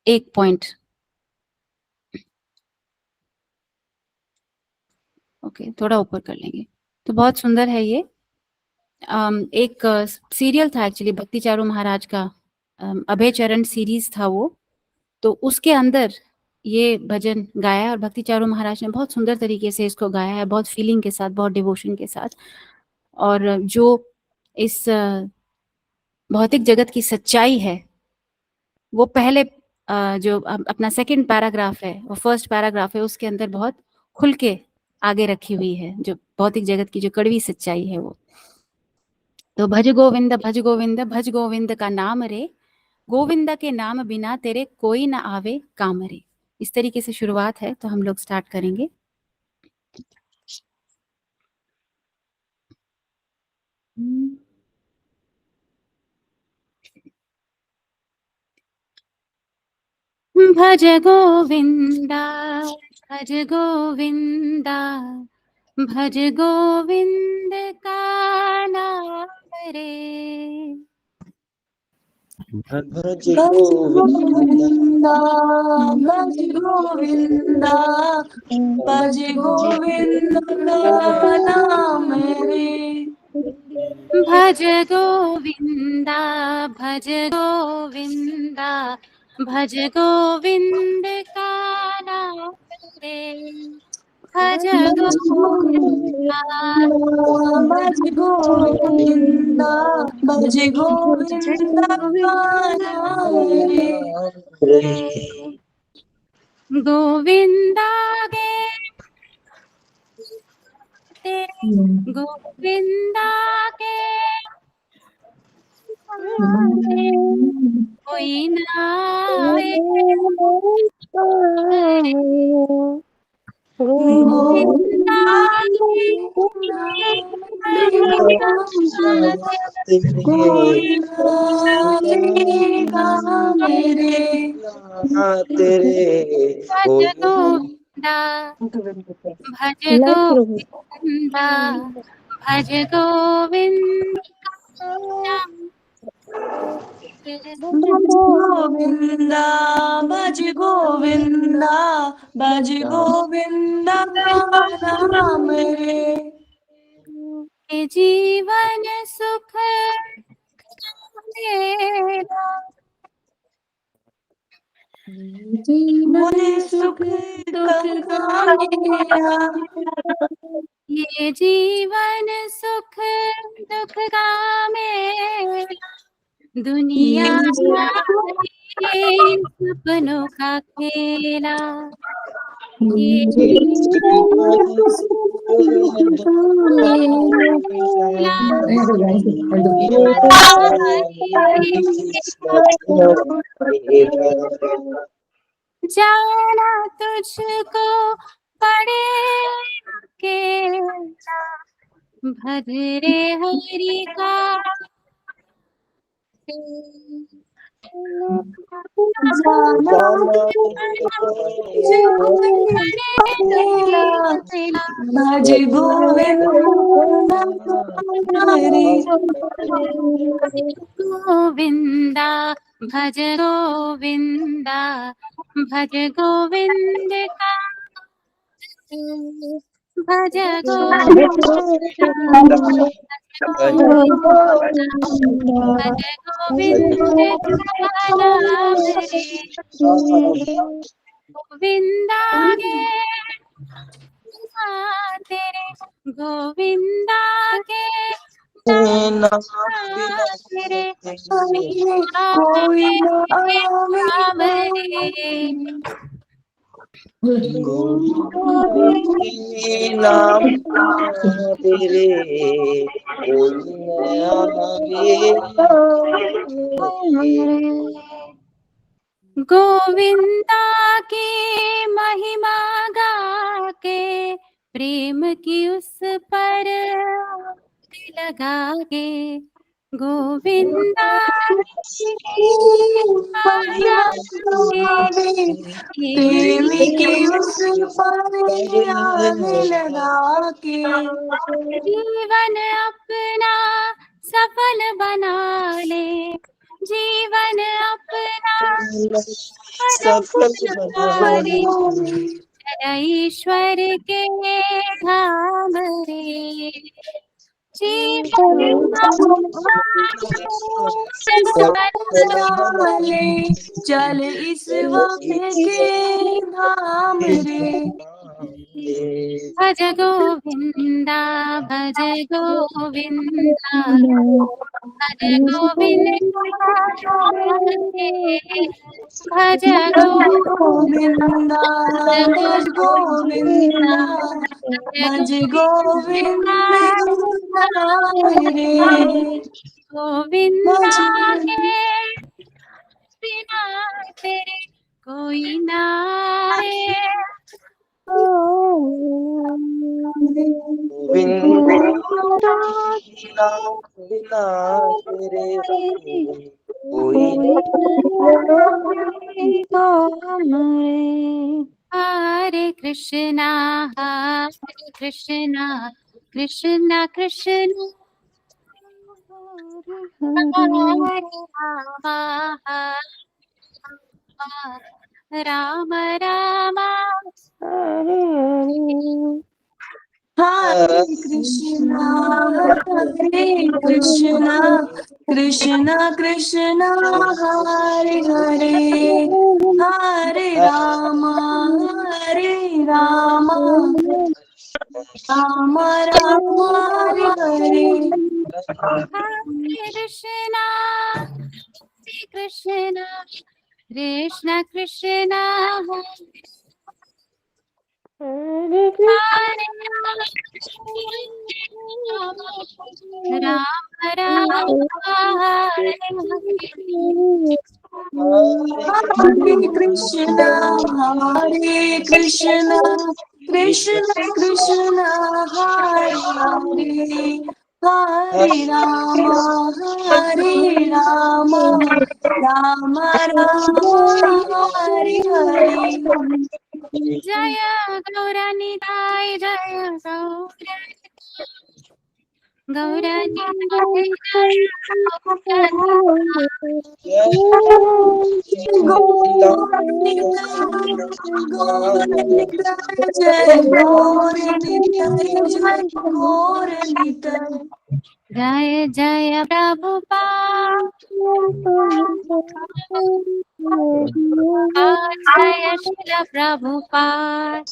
1 point. Okay, थोड़ा ऊपर कर लेंगे। तो बहुत सुंदर है ये। एक सीरियल था एक्चुअली, भक्ति चारू महाराज का अभय चरण सीरीज था वो, तो उसके अंदर ये भजन गाया है और भक्ति चारू महाराज ने बहुत सुंदर तरीके से इसको गाया है, बहुत फीलिंग के साथ, बहुत डिवोशन के साथ। और जो इस भौतिक जगत की सच्चाई है वो पहले जो अपना सेकंड पैराग्राफ है, वो फर्स्ट पैराग्राफ है, उसके अंदर बहुत खुल के आगे रखी हुई है, जो भौतिक जगत की जो कड़वी सच्चाई है वो। तो भज गोविंद भज गोविंद भज गोविंद का नाम रे, गोविंदा के नाम बिना तेरे कोई ना आवे काम रे। इस तरीके से शुरुआत है, तो हम लोग स्टार्ट करेंगे। भज गोविंदा भज गोविंदा भज गोविंद का नाम रे, भज गोविंदा भज गोविंदा भज गोविंद का नाम रे। भज गोविंदा भज गोविंदा भज गोविंद का नाम रे, भज गोविंदा भज गोविंदा भज गोविंद का नाम रे। गोविंदा गे तेरे, गोविंदा के कोई ना आवे, गोविंदा मेरे तेरे भज गोविंदा भज गोविंदा भज गोविंद गोविंदा भज गोविंदा भज गोविंदा नाम रे। जीवन सुख मेरा, जीवन सुख दुख का मेरा, ये जीवन सुख दुख का मेरा, दुनिया के सपनों का खेला, ये जाना तुझको पड़े अकेला, भज रे हरि का भज गोविंदा भज गोविंदा भज गोविंद का, भज गोविंदा भज गोविंद का नाम रे, गोविंदा के तेरे, गोविंदा के तेरे कोई नाम रे, नाम तेरे कोई गोविंदा की महिमा गा के, प्रेम की उस पर लगा के, गोविंदा प्रेम की उस पर लगा के, जीवन अपना सफल बना ले, जीवन अपना सफल हमारे बनाए ईश्वर के धाम रे। जीवन ले चल इस वक्त के धाम रे। भज गोविंदा भज गोविंदा भज गोविंदा भज गोविंदा भज गोविंदा भज गोविंदा रे। गोविंदा भज के बिना तेरे कोई ना है। गोविंदा बिना तेरे कोई हरे कृष्णा कृष्णा कृष्णा राम राम हरे कृष्णा कृष्ण कृष्ण हरे हरे हरे राम राम राम हरे हरे। कृष्णा कृष्णा कृष्ण कृष्ण राम राम हरे हरे कृष्ण कृष्ण कृष्ण हरे हरे हरे राम राम राम हरे हरे। जय गौरनिताय जय गौरनिताय जय गौर निताय जय गौर निताय। जय जय प्रभुपाद जय श्रील प्रभुपाद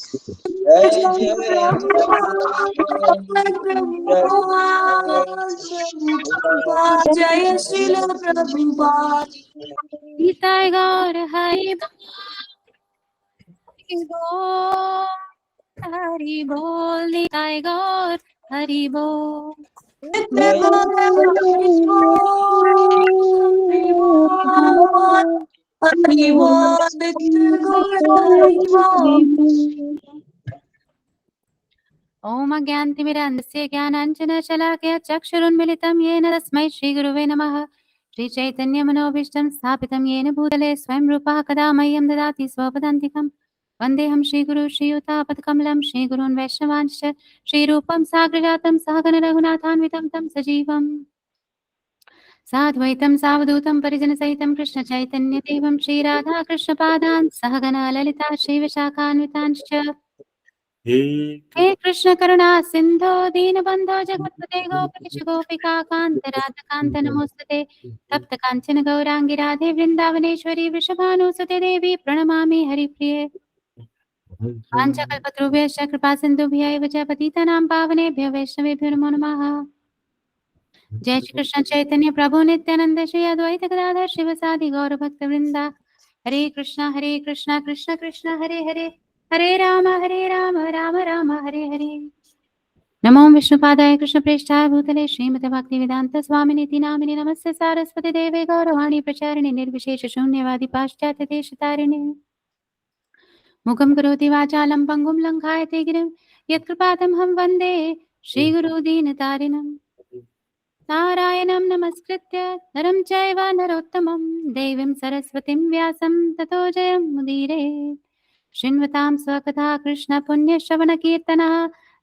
जय श्रील प्रभुपाद। निताय गौर हरि बोल हरि बोल निताय गौर हरि बोल नित्य गौर हरि बोल नित्य गौर हरि बोल। ओम अज्ञानतिमिरान्धस्य ज्ञानाञ्जनशलाकया चक्षुरुन्मिलितं येन तस्मै श्रीगुरुवे नमः। श्रीचैतन्यमनोभीष्टं स्थापितं येन भूतले स्वयं रूपः कदा मह्यं ददाति स्वपदान्तिकं। वन्देऽहं श्रीगुरु श्रीयुतापदकमलं श्रीगुरून् वैष्णवांश्च श्रीरूपं साग्रजातं सहगण रघुनाथान्वितं तं सजीवम् साद्वैतं सावधूतं परिजनसहितं कृष्णचैतन्यदेवं श्रीराधाकृष्णपादान् सहगण ललिता श्रीविशाखान्वितांश्च हे कृष्ण करुणा सिंधो दीनबंधो जगत्पते गोपेश गोपिका कांत राधाकांत नमोस्तुते तप्त कांचन गौरांगी राधे वृंदावनेश्वरी वृषभानुसुते देवी प्रणमामि हरिप्रिये पांचकल्पतरुभ्यश्च कृपा सिन्धुभ्य एव च पतितानां पावनेभ्यो वैष्णवेभ्यो नमो नमः। जय श्री कृष्ण चैतन्य प्रभु नित्यानंद श्री अद्वैत गदाधर शिवसादि गौर भक्त वृंदा हरे कृष्णा कृष्ण कृष्ण हरे हरे हरे राम राम राम हरे हरे। नमो विष्णुपादाय कृष्ण प्रेष्ठाय भूतले श्रीमते भक्ति वेदांत स्वामिनीति नामिने नमस्ते सारस्वती देवे गौरवाणी प्रचारिणे निर्विशेष शून्यवादी पाश्चात्य देशतारिणे मुखं करोति वाचालं पङ्गुं लङ्घायते गिरिं यत्कृपातमहं वन्दे श्रीगुरु दीनतारिणम् नारायणं नमस्कृत्य नरं चैव नरोत्तमं देवीं सरस्वतीं व्यासं ततो जयमुदीरये। शृण्वतां स्वकथा कृष्णपुण्यश्रवणकीर्तनः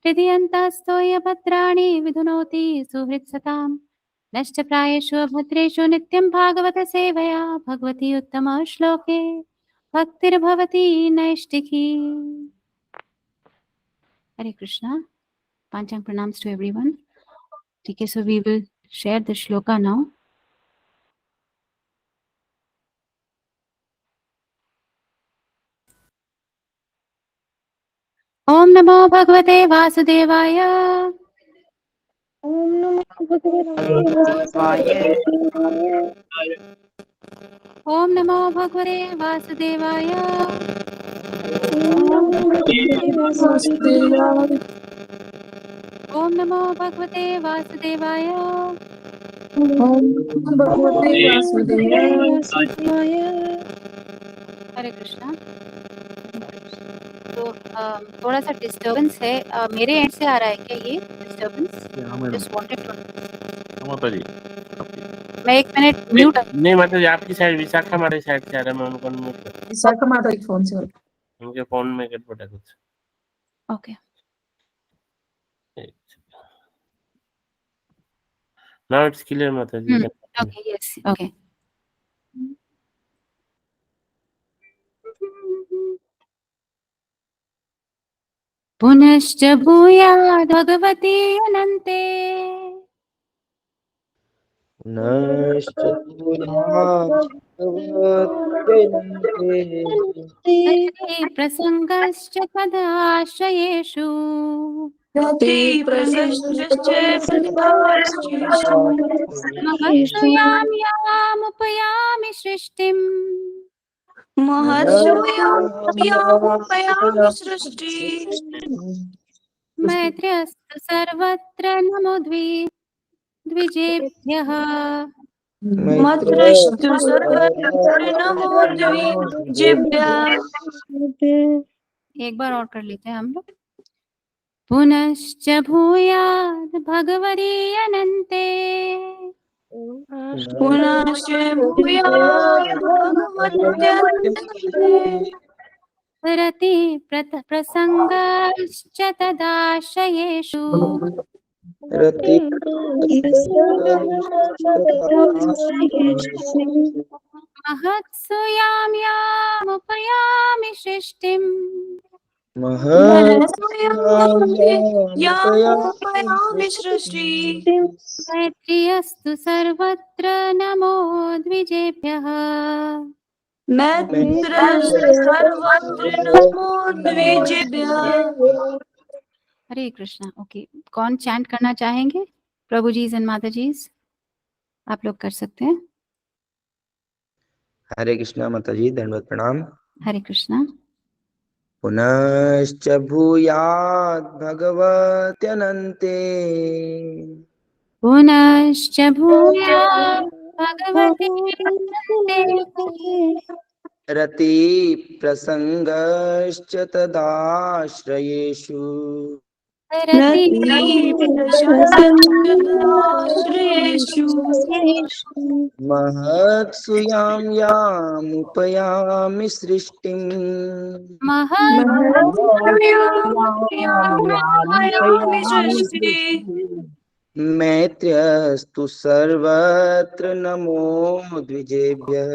हृदयन्तस्तोयभद्राणि विधुनोति सुहृत्सतां नष्टप्रायेषु अभद्रेषु नित्यं भागवत सेवया भगवती उत्तम श्लोके भक्तिर्भवती नैष्टिकी. Hare Krishna. Panchang pranams to everyone. Okay, so we will share the shloka now. Om Namo Bhagavate Vasudevaya. Om Namo Bhagavate Vasudevaya. Om Namo Bhagavate Vasudevaya. Om Namo Bhagavate Vasudevaya. Om Namo Bhagavate Vasudevaya. Om Bhagavate Vasudevaya. हरे कृष्णा. तो थोड़ा सा disturbance है. मेरे and से आ रहा है क्या ये डिस्टर्बेंस? Just wanted to. माता जी मैं 1 मिनट म्यूट. नहीं माता जी, आपकी साइड विशाखा हमारे साइड से आ रहा है, मैं उनको म्यूट कर. विशाखा माता के फोन से. उनके फोन में गड़बड़ है कुछ. ओके. नाउ इट्स क्लियर माता जी. ओके. यस. ओके. पुनश्च भूयाद् भगवती अनन्ते तर्हि प्रसङ्गश्च तदाश्रयेषु महत्सुयां यामुपयामि सृष्टिम् मैत्र्यस्तु सर्वत्र नमो द्विजेभ्यः. एक बार और कर लेते हैं हम लोग. पुनश्च भूयाद् भगवती अनन्ते रति प्रसङ्गश्च तदाश्रयेषु महत्सु यामुपयामि सृष्टिम् मैत्र्यस्तु सर्वत्र नमो द्विजेभ्यः. हरे कृष्णा. ओके, कौन चैंट करना चाहेंगे? प्रभु जी एंड माता जी, आप लोग कर सकते हैं. हरे कृष्णा माता जी, दंडवत प्रणाम. हरे कृष्णा. पुनश्च भूयाद् भगवत्यनन्ते पुनश्च भूयात् भगवते अनन्ते रति प्रसङ्गश्च तदाश्रयेषु महत्सु यामुपयामि सृष्टिम् मैत्र्यस्तु सर्वत्र नमो द्विजेभ्यः.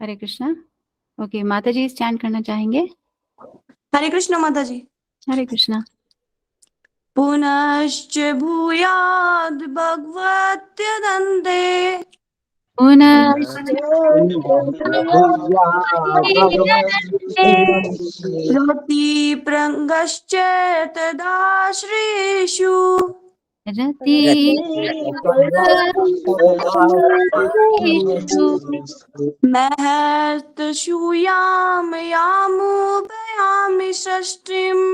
हरे कृष्णा. ओके, माता जी स्टैंड करना चाहेंगे? हरे कृष्ण माता जी. हरे कृष्णा. पुनश्च भूयाद् भगवत्यनन्ते पुनश्च रति प्रङ्गश्च तदाश्रयेषु रति महत्सूयाम यामुपयामि षष्ठीम्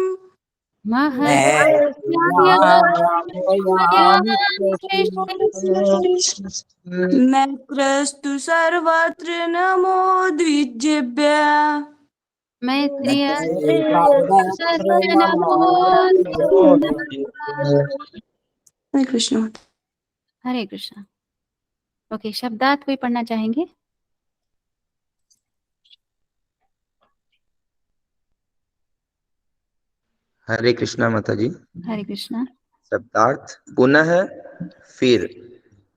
मैत्रस्तु सर्वत्र नमो द्विजेभ्यः. हरे कृष्ण. हरे कृष्णा. ओके, शब्दार्थ कोई पढ़ना चाहेंगे? हरे कृष्णा माता जी। हरे कृष्णा। शब्दार्थ पुनः फिर,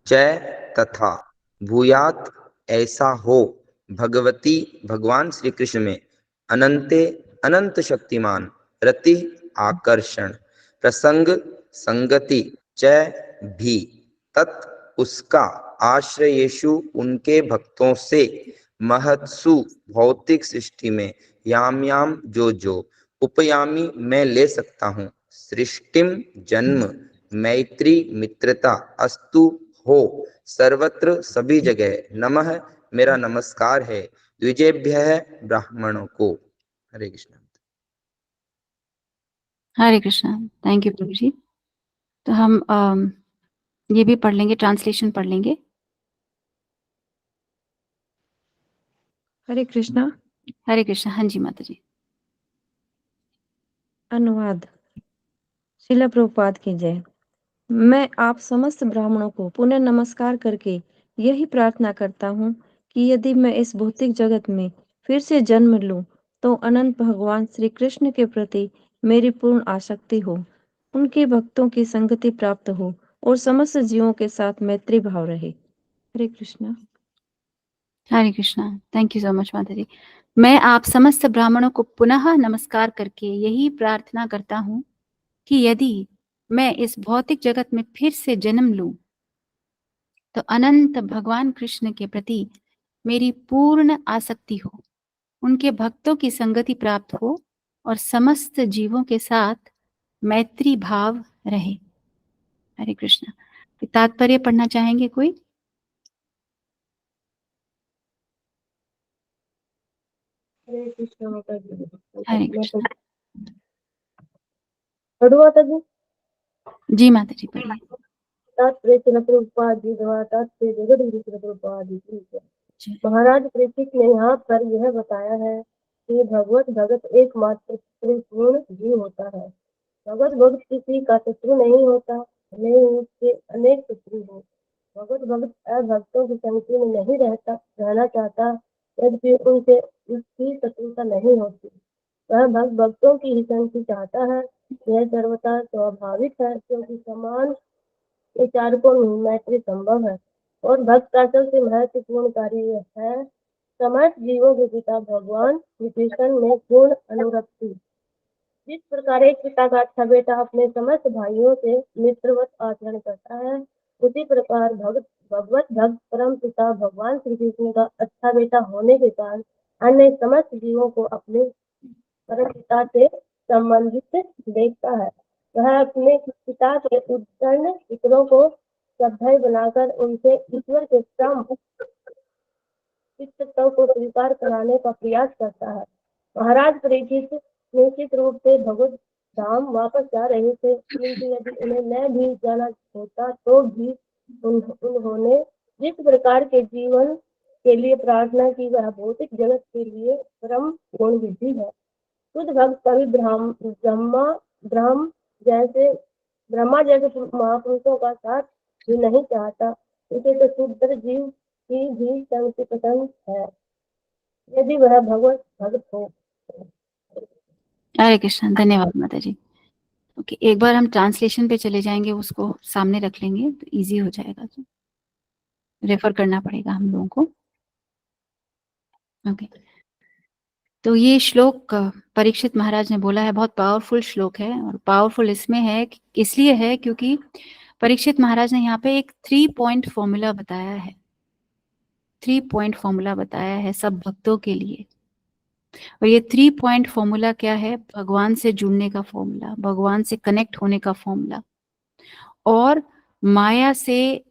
चय तथा, भूयात ऐसा हो, भगवती भगवान श्री कृष्ण में, अनंते अनंत शक्तिमान, रति आकर्षण, प्रसंग संगति, चय भी, तत् उसका, आश्रयेषु उनके भक्तों से, महत्सु भौतिक सृष्टि में, याम जो उपयामी मैं ले सकता हूँ, सृष्टिम जन्म, मैत्री मित्रता, अस्तु हो, सर्वत्र सभी जगह, नमः मेरा नमस्कार है, द्विजेभ्य ब्राह्मणों को। हरे कृष्ण। हरे कृष्णा। थैंक यू प्रभु जी। तो हम ये भी पढ़ लेंगे, ट्रांसलेशन पढ़ लेंगे। हरे कृष्णा। हरे कृष्णा। हाँ जी माता जी। अनुवाद। श्रील प्रभुपाद की जय। मैं आप समस्त ब्राह्मणों को पुनः नमस्कार करके यही प्रार्थना करता हूँ कि यदि मैं इस भौतिक जगत में फिर से जन्म लूं तो अनंत भगवान श्री कृष्ण के प्रति मेरी पूर्ण आसक्ति हो, उनके भक्तों की संगति प्राप्त हो और समस्त जीवों के साथ मैत्री भाव रहे। Hare Krishna. Hare Krishna. Thank you so much माता जी। मैं आप समस्त ब्राह्मणों को पुनः नमस्कार करके यही प्रार्थना करता हूँ कि यदि मैं इस भौतिक जगत में फिर से जन्म लूं तो अनंत भगवान कृष्ण के प्रति मेरी पूर्ण आसक्ति हो, उनके भक्तों की संगति प्राप्त हो और समस्त जीवों के साथ मैत्री भाव रहे। हरे कृष्णा। तात्पर्य पढ़ना चाहेंगे कोई? हरे कृष्णा माता जी। हरे कृष्णा। पढ़ो माता जी। जी माता जी पढ़िए। महाराज परीक्षित ने यहाँ पर यह बताया है कि भगवत भगत एकमात्र पूर्ण जीव होता है। भगवत भक्त किसी का शत्रु नहीं होता, नहीं उसके अनेक शत्रु हो। भगवत भक्त अभक्तों की संगति में नहीं रहना चाहता, यद्यपि उनसे उसकी शत्रुता नहीं होती। वह भक्त भक्तों की ही संगति चाहता है। यह सर्वथा स्वाभाविक है, क्योंकि समान विचारकों में मैत्री संभव है और भक्त का सबसे महत्वपूर्ण कार्य यह है समस्त जीवों के पिता भगवान श्री कृष्ण में पूर्ण अनुरक्ति। जिस प्रकार एक पिता का अच्छा बेटा अपने समस्त भाइयों से मित्रवत आचरण करता है, उसी प्रकार भगवत भक्त परम पिता भगवान श्री कृष्ण का अच्छा बेटा होने के कारण अन्य समस्त जीवों को अपने परम पिता से संबंधित देखता है। वह अपने पिता के उत्पन्न पितरों को श्रद्धाई बनाकर उनसे ईश्वर के सम पितृत्व को स्वीकार कराने का प्रयास करता है। महाराज परीक्षित निश्चित रूप से भगवत धाम वापस जा रहे थे, किंतु यदि उन्हें न भी जाना होता तो भी उन्होंने जिस प्रकार के जीवन के लिए प्रार्थना की वह भौतिक जगत के लिए परम गुण विधि है। शुद्ध भक्त कभी ब्रह्मा जैसे महापुरुषों का साथ भी नहीं चाहता। इसे तो शुद्ध जीव की भी संगति पसंद है, यदि वह भगवत भक्त हो। हरे कृष्ण। धन्यवाद माता जी। ओके, एक बार हम ट्रांसलेशन पे चले जाएंगे, उसको सामने रख लेंगे तो इजी हो जाएगा, तो रेफर करना पड़ेगा हम लोगों को। ओके, तो ये श्लोक परीक्षित महाराज ने बोला है, बहुत पावरफुल श्लोक है। और पावरफुल इसमें है, इसलिए है क्योंकि परीक्षित महाराज ने यहाँ पे एक 3 पॉइंट फॉर्मूला बताया है। 3 पॉइंट फॉर्मूला बताया है सब भक्तों के लिए। और ये 3 पॉइंट फॉर्मूला क्या है? भगवान से जुड़ने का फॉर्मूला, भगवान से कनेक्ट होने का फॉर्मूला, और माया से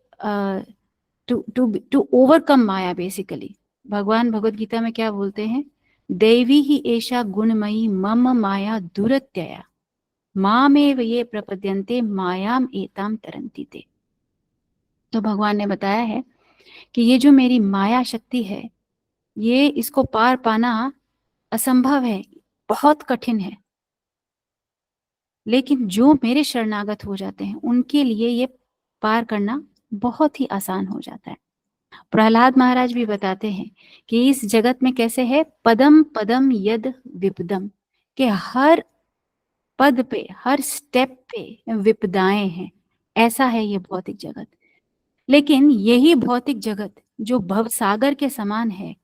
टू ओवरकम माया। बेसिकली भगवान भगवत गीता में क्या बोलते हैं? देवी ही ऐशा गुणमयी मम माया दुरत्यया मामेव ये प्रपद्यन्ते मायाम एताम तरन्ति ते। तो भगवान ने बताया है कि ये जो मेरी माया शक्ति है, ये इसको पार पाना असंभव है, बहुत कठिन है। लेकिन जो मेरे शरणागत हो जाते हैं उनके लिए ये पार करना बहुत ही आसान हो जाता है। प्रहलाद महाराज भी बताते हैं कि इस जगत में कैसे है, पदम पदम यद विपदम, कि हर पद पे, हर स्टेप पे विपदाएं हैं। ऐसा है ये भौतिक जगत। लेकिन यही भौतिक जगत जो भवसागर के समान है,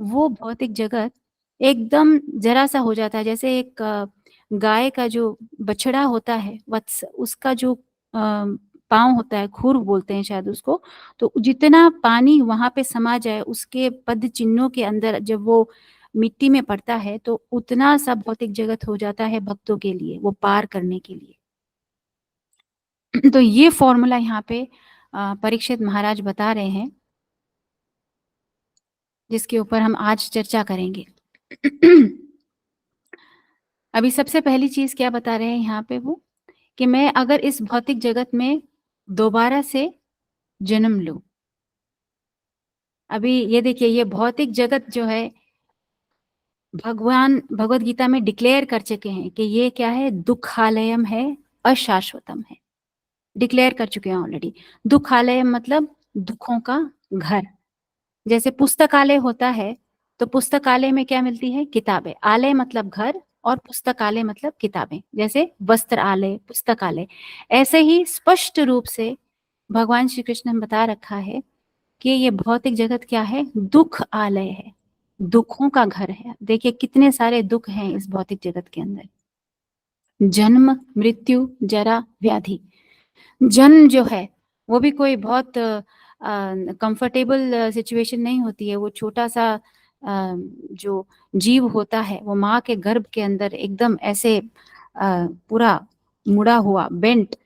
वो भौतिक जगत एकदम जरा सा हो जाता है। जैसे एक गाय का जो बछड़ा होता है, वत्स, उसका जो पाँव होता है, खुर बोलते हैं शायद उसको, तो जितना पानी वहां पे समा जाए उसके पद चिन्हों के अंदर, जब वो मिट्टी में पड़ता है तो उतना सा भौतिक जगत हो जाता है भक्तों के लिए, वो पार करने के लिए। तो ये फॉर्मूला यहाँ पे परीक्षित महाराज बता रहे हैं, जिसके ऊपर हम आज चर्चा करेंगे। अभी सबसे पहली चीज क्या बता रहे हैं यहाँ पे वो, कि मैं अगर इस भौतिक जगत में दोबारा से जन्म लूं। अभी ये देखिए, ये भौतिक जगत जो है, भगवान भगवत गीता में डिक्लेयर कर चुके हैं कि ये क्या है, दुखालयम है, अशाश्वतम है। डिक्लेयर कर चुके हैं ऑलरेडी। दुखालयम मतलब दुखों का घर। जैसे पुस्तकालय होता है, तो पुस्तकालय में क्या मिलती है, किताबें। आलय मतलब घर और पुस्तकालय मतलब किताबें, जैसे वस्त्र आलय, पुस्तकालय। ऐसे ही स्पष्ट रूप से भगवान श्री कृष्ण ने बता रखा है कि ये भौतिक जगत क्या है, दुख आलय है, दुखों का घर है। देखिए कितने सारे दुख हैं इस भौतिक जगत के अंदर। जन्म, मृत्यु, जरा, व्याधि। जन्म जो है वो भी कोई बहुत कंफर्टेबल सिचुएशन नहीं होती है। वो छोटा सा जो जीव होता है, वो माँ के गर्भ के अंदर एकदम ऐसे पूरा मुड़ा हुआ, बेंट,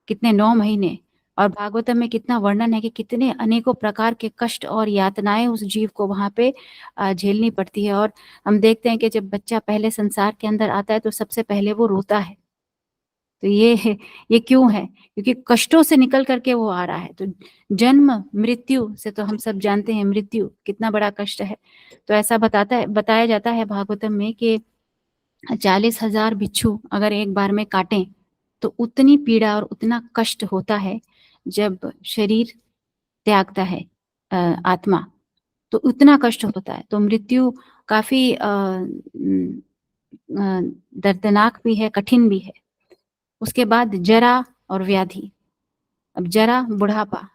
कितने 9 महीने। और भागवतम में कितना वर्णन है कि कितने अनेकों प्रकार के कष्ट और यातनाएं उस जीव को वहां पे झेलनी पड़ती है। और हम देखते हैं कि जब बच्चा पहले संसार के अंदर आता है तो सबसे पहले वो रोता है। तो ये क्यों है, क्योंकि कष्टों से निकल करके वो आ रहा है। तो जन्म मृत्यु से तो हम सब जानते हैं, मृत्यु कितना बड़ा कष्ट है। तो ऐसा बताया जाता है भागवतम में कि 40,000 बिच्छू अगर एक बार में काटें तो उतनी पीड़ा और उतना कष्ट होता है जब शरीर त्यागता है आत्मा, तो उतना कष्ट होता है। तो मृत्यु काफी दर्दनाक भी है, कठिन भी है। उसके बाद जरा और व्याधि। अब जरा, बुढ़ापा।